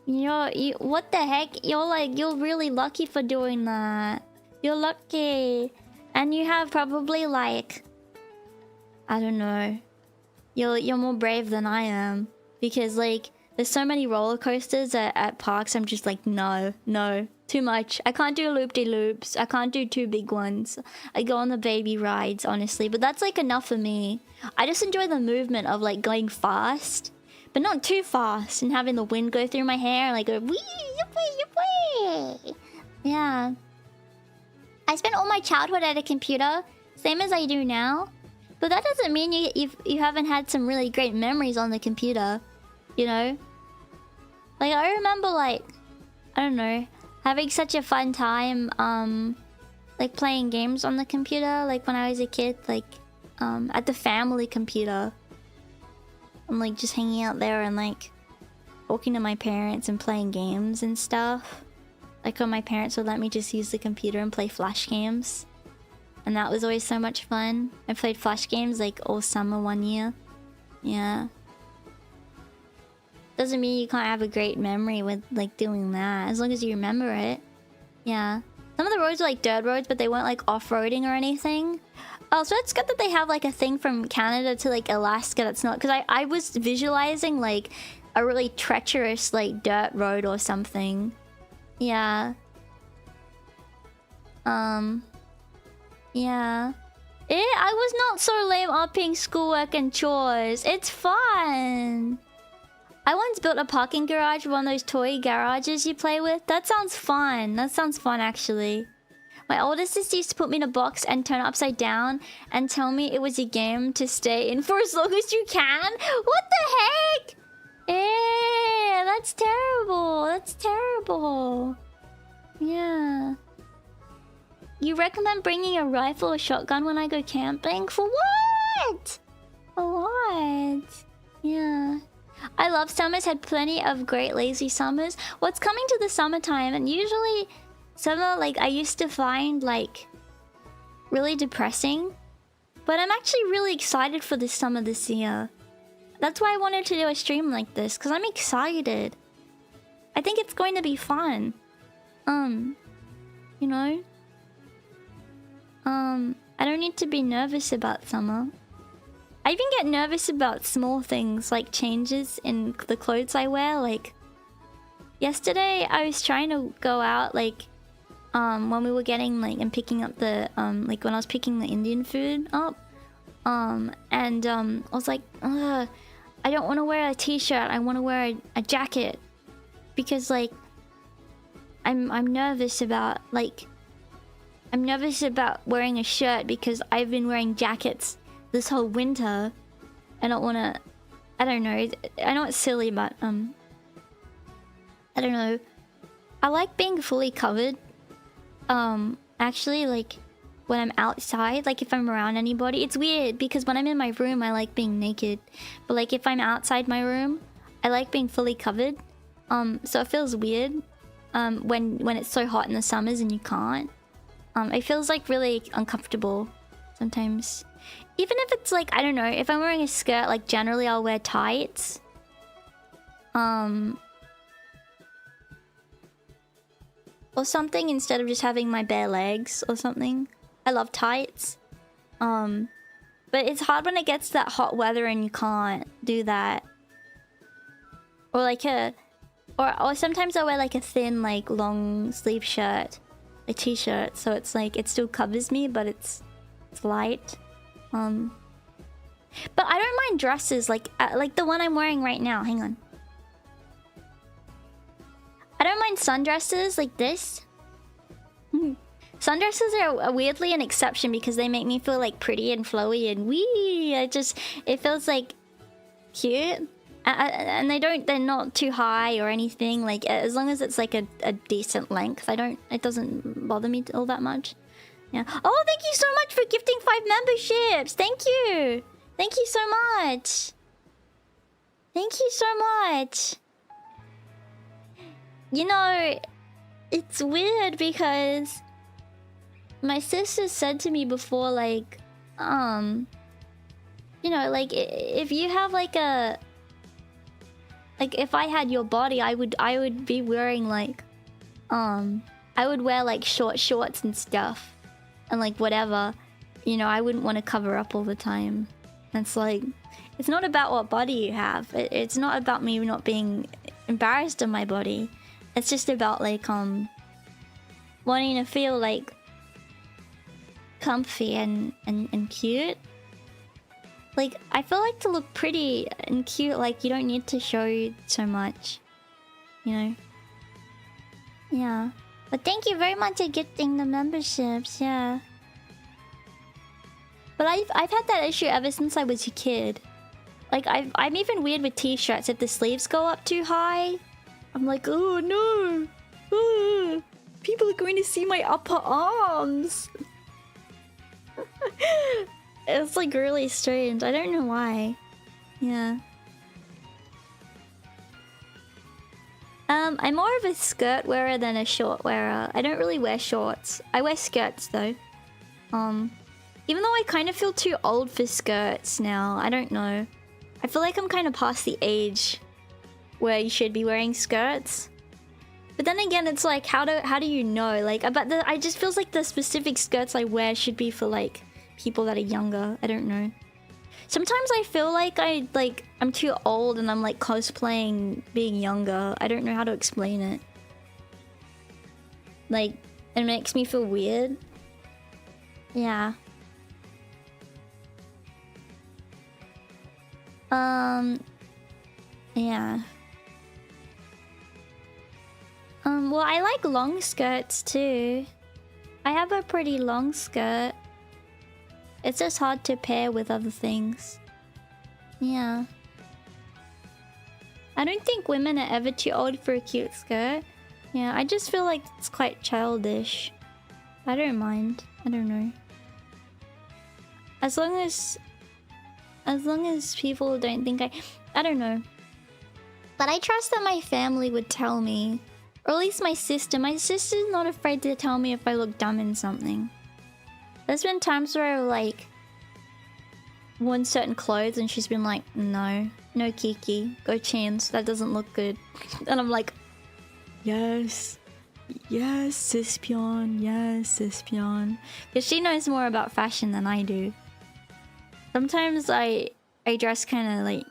What the heck? You're really lucky for doing that. You're lucky. And you have probably like, I don't know. You're more brave than I am. Because like, there's so many roller coasters at parks. I'm just like, no. Too much. I can't do loop-de-loops. I can't do two big ones. I go on the baby rides, honestly. But that's like enough for me. I just enjoy the movement of like going fast. But not too fast. And having the wind go through my hair. And like go, wee, yippee. Yeah. I spent all my childhood at a computer. Same as I do now. But that doesn't mean you haven't had some really great memories on the computer. You know? Like, I remember, like... I don't know. Having such a fun time, like, playing games on the computer. Like, when I was a kid, like, at the family computer. I'm, like, just hanging out there and, like... talking to my parents and playing games and stuff. Like, when my parents would let me just use the computer and play Flash games. And that was always so much fun. I played Flash games, like, all summer one year. Yeah. Doesn't mean you can't have a great memory with, like, doing that. As long as you remember it. Yeah. Some of the roads were, like, dirt roads, but they weren't, like, off-roading or anything. Oh, so it's good that they have, like, a thing from Canada to, like, Alaska that's not... Because I was visualizing, like, a really treacherous, like, dirt road or something. Yeah. Yeah. I was not so lame upping schoolwork and chores. It's fun. I once built a parking garage, one of those toy garages you play with. That sounds fun. That sounds fun, actually. My older sister used to put me in a box and turn it upside down and tell me it was a game to stay in for as long as you can. What the heck? That's terrible. That's terrible. Yeah. You recommend bringing a rifle or shotgun when I go camping? For what? For what? Yeah. I love summers, had plenty of great lazy summers. What's coming to the summertime, and usually summer, like, I used to find, like, really depressing. But I'm actually really excited for this summer this year. That's why I wanted to do a stream like this, because I'm excited. I think it's going to be fun. You know? I don't need to be nervous about summer. I even get nervous about small things, like changes in the clothes I wear. Like, yesterday I was trying to go out, like, when we were getting, like, and picking up the, like, when I was picking the Indian food up. I was like, ugh, I don't want to wear a t-shirt, I want to wear a jacket. because like I'm nervous about wearing a shirt because I've been wearing jackets this whole winter. I don't want to. I don't know. I know it's silly, but I don't know. I like being fully covered. Actually, like when I'm outside, like if I'm around anybody, it's weird because when I'm in my room, I like being naked. But like if I'm outside my room, I like being fully covered. So it feels weird. When it's so hot in the summers and you can't. It feels like really uncomfortable sometimes. Even if it's like, I don't know, if I'm wearing a skirt, like generally I'll wear tights. Or something instead of just having my bare legs or something. I love tights. But it's hard when it gets that hot weather and you can't do that. Or like or sometimes I wear like a thin, like long sleeve shirt. A t-shirt, so it's like it still covers me, but it's light. But I don't mind dresses like the one I'm wearing right now. Hang on. I don't mind sundresses like this. Sundresses are weirdly an exception because they make me feel like pretty and flowy and wee. It feels like cute. And they're not too high or anything. Like as long as it's like a decent length, it doesn't bother me all that much. Yeah. Oh, thank you so much for gifting 5 memberships. Thank you so much. Thank you so much. You know, it's weird because my sister said to me before, like, you know, like if you have like a like if I had your body, I would be wearing like I would wear like short shorts and stuff and like whatever, you know. I wouldn't want to cover up all the time. It's like it's not about what body you have. It's not about me not being embarrassed of my body. It's just about like wanting to feel like comfy and cute. Like, I feel like to look pretty and cute, like, you don't need to show so much. You know? Yeah. But thank you very much for gifting the memberships, yeah. But I've had that issue ever since I was a kid. Like, I'm even weird with t-shirts. If the sleeves go up too high, I'm like, oh no! Oh, people are going to see my upper arms! It's like really strange. I don't know why. Yeah. I'm more of a skirt wearer than a short wearer. I don't really wear shorts. I wear skirts though. Even though I kind of feel too old for skirts now. I don't know. I feel like I'm kind of past the age where you should be wearing skirts. But then again, it's like, how do you know? Like, I just feels like the specific skirts I wear should be for like people that are younger. I don't know. Sometimes I feel like I'm too old and I'm like cosplaying being younger. I don't know how to explain it. Like, it makes me feel weird. Yeah. Yeah. Well, I like long skirts too. I have a pretty long skirt. It's just hard to pair with other things. Yeah. I don't think women are ever too old for a cute skirt. Yeah, I just feel like it's quite childish. I don't mind. I don't know. As long as people don't think I don't know. But I trust that my family would tell me. Or at least my sister. My sister's not afraid to tell me if I look dumb in something. There's been times where I've like worn certain clothes and she's been like, no Kiki, go change, that doesn't look good. And I'm like, yes sis Pyon, yes sis Pyon. Because she knows more about fashion than I do. Sometimes I dress kind of like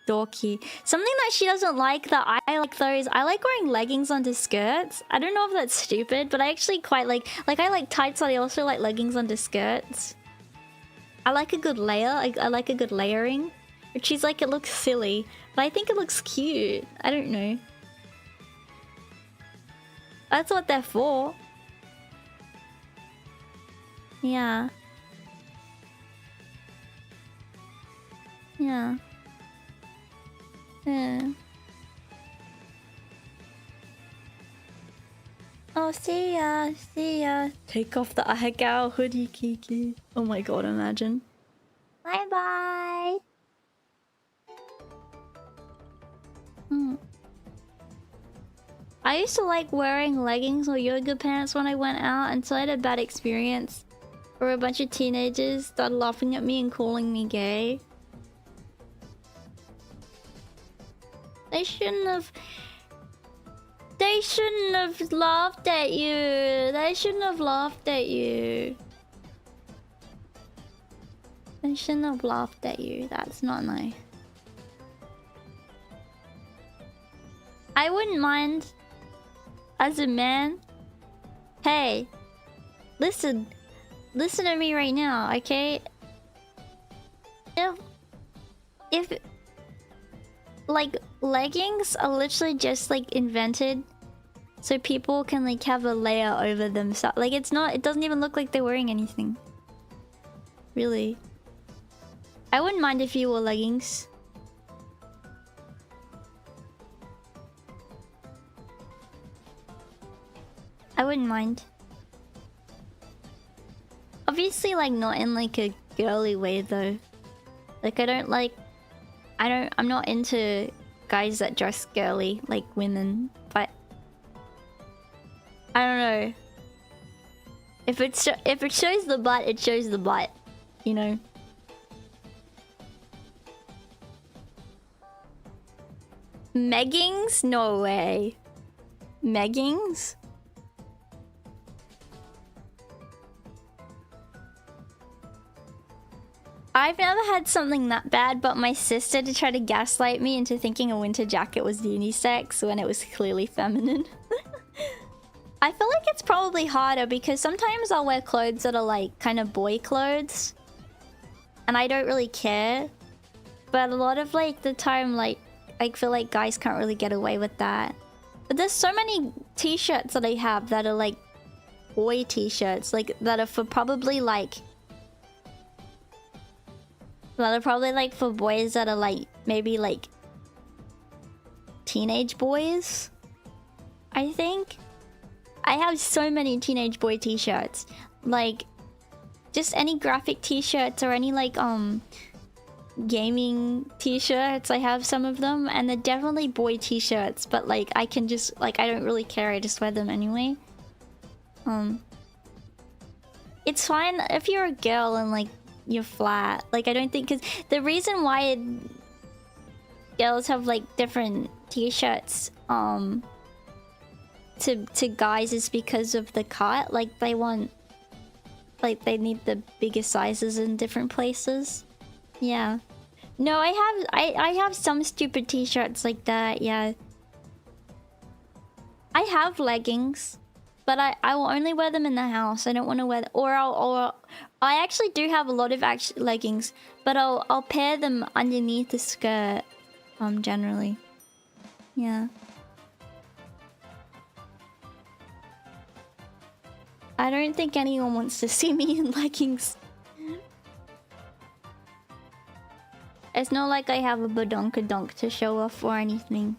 dorky. Something that she doesn't like that I like those. I like wearing leggings under skirts. I don't know if that's stupid, but I actually quite like I like tights, but I also like leggings under skirts. I like a good layer. I like a good layering. She's like, it looks silly, but I think it looks cute. I don't know. That's what they're for. Yeah. Yeah. Yeah. Oh, see ya. See ya. Take off the hangout hoodie, Kiki. Oh my god, imagine. Bye bye. I used to like wearing leggings or yoga pants when I went out until I had a bad experience where a bunch of teenagers started laughing at me and calling me gay. They shouldn't have laughed at you. They shouldn't have laughed at you. They shouldn't have laughed at you. That's not nice. I wouldn't mind as a man. Hey, listen to me right now, okay? If like leggings are literally just like invented so people can like have a layer over themselves. Like it doesn't even look like they're wearing anything. Really. I wouldn't mind if you wore leggings. I wouldn't mind. Obviously, like, not in, like, a girly way, though. Like, I'm not into guys that dress girly, like women, but... I don't know. If it shows the butt, it shows the butt. You know? Meggings? No way. Meggings? I've never had something that bad, but my sister to try to gaslight me into thinking a winter jacket was unisex when it was clearly feminine. I feel like it's probably harder because sometimes I'll wear clothes that are like kind of boy clothes. And I don't really care. But a lot of like the time, like, I feel like guys can't really get away with that. But there's so many t-shirts that I have that are like boy t-shirts, like that are for probably like... That are probably like for boys that are like maybe like teenage boys, I think. I have so many teenage boy t-shirts, like just any graphic t-shirts or any like gaming t-shirts. I have some of them and they're definitely boy t-shirts, but like I can just like, I don't really care, I just wear them anyway. It's fine if you're a girl and like you're flat. Like I don't think, because the reason why girls have like different t-shirts to guys is because of the cut. Like they want, like they need the bigger sizes in different places. Yeah. No, I have some stupid t-shirts like that. Yeah. I have leggings, but I will only wear them in the house. I don't want to wear I actually do have a lot of leggings, but I'll pair them underneath the skirt, generally. Yeah. I don't think anyone wants to see me in leggings. It's not like I have a badonkadonk to show off or anything.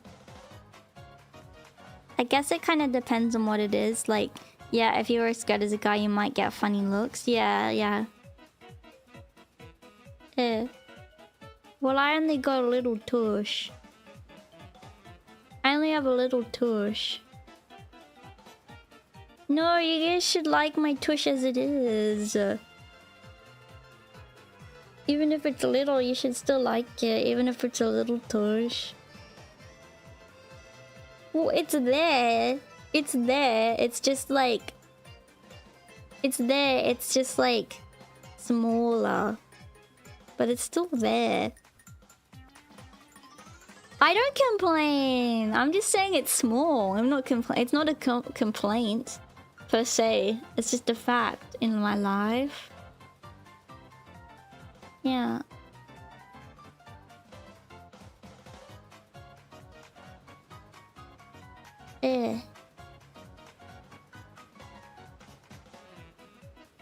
I guess it kind of depends on what it is. Like, yeah, if you wear a skirt as a guy, you might get funny looks. Yeah, yeah. Well, I only got a little tush. I only have a little tush. No, you guys should like my tush as it is. Even if it's little, you should still like it, even if it's a little tush. Well, it's there. It's there. It's just like... It's there. It's just like... smaller. But it's still there. I don't complain. I'm just saying it's small. I'm not complaining. It's not a complaint, per se. It's just a fact in my life. Yeah.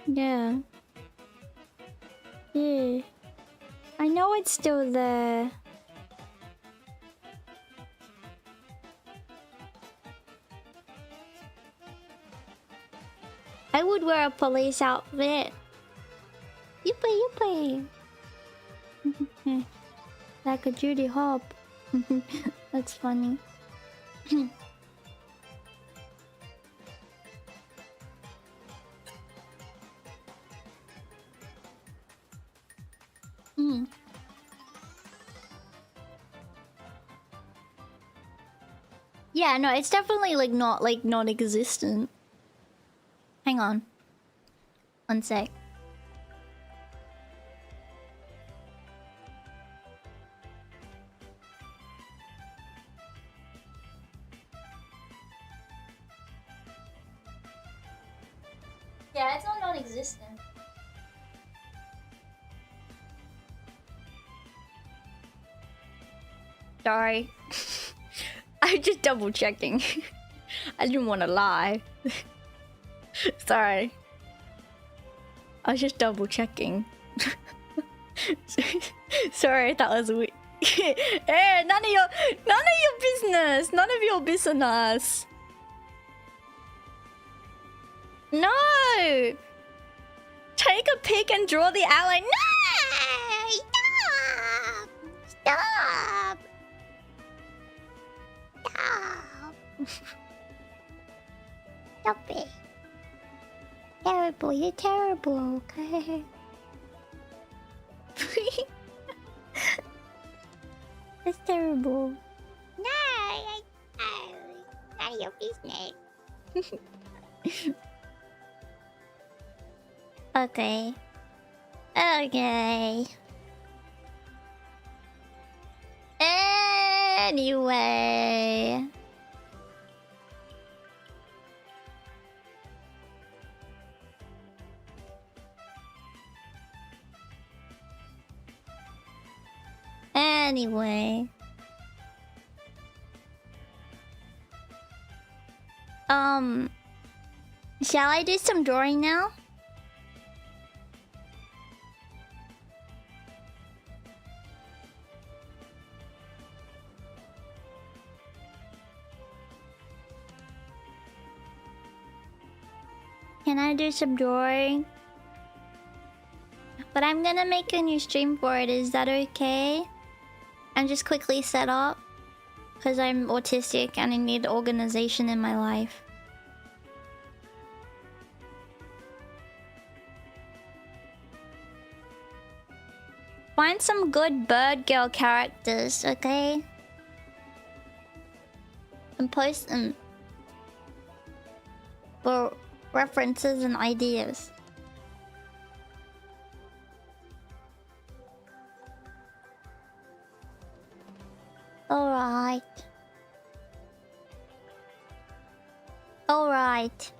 Yeah. Yeah. I know it's still there. I would wear a police outfit. Yippee yippee. Like a Judy Hop. That's funny. Yeah, no, it's definitely like not non-existent. Hang on. One sec. Yeah, it's not non-existent. Sorry. I'm just double checking. I didn't want to lie. Sorry. I was just double checking. Sorry, that was weird. Hey, none of your business. None of your business. No. Take a pic and draw the outline. No! Stop! Stop! Stop! Stop it. Terrible, you're terrible, okay? That's terrible. No, none of your business. Okay. Okay. Anyway. Anyway. Shall I do some drawing now? Can I do some drawing? But I'm gonna make a new stream for it, is that okay? I'm just quickly set up. Because I'm autistic and I need organization in my life. Find some good bird girl characters, okay? And post them for references and ideas. Alright. Alright.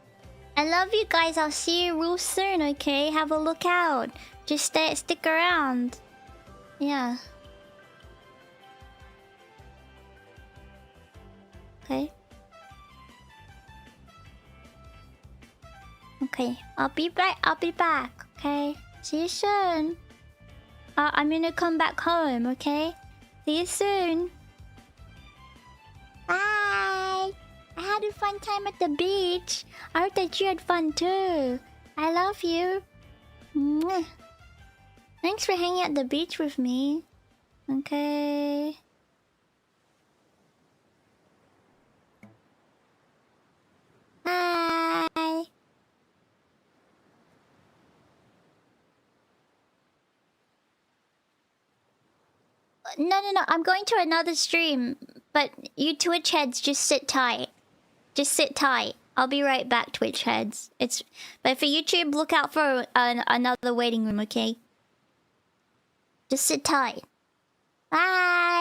I love you guys. I'll see you real soon, okay? Have a look out. Just stick around. Yeah. Okay. Okay. I'll be back. Okay? See you soon. I'm gonna come back home, okay? See you soon. Bye. I had a fun time at the beach. I hope that you had fun too. I love you. Mwah. Thanks for hanging at the beach with me. Okay. Bye. No. I'm going to another stream. But you Twitch heads, just sit tight. Just sit tight. I'll be right back, Twitch heads. But for YouTube, look out for another waiting room, okay? Just sit tight. Bye.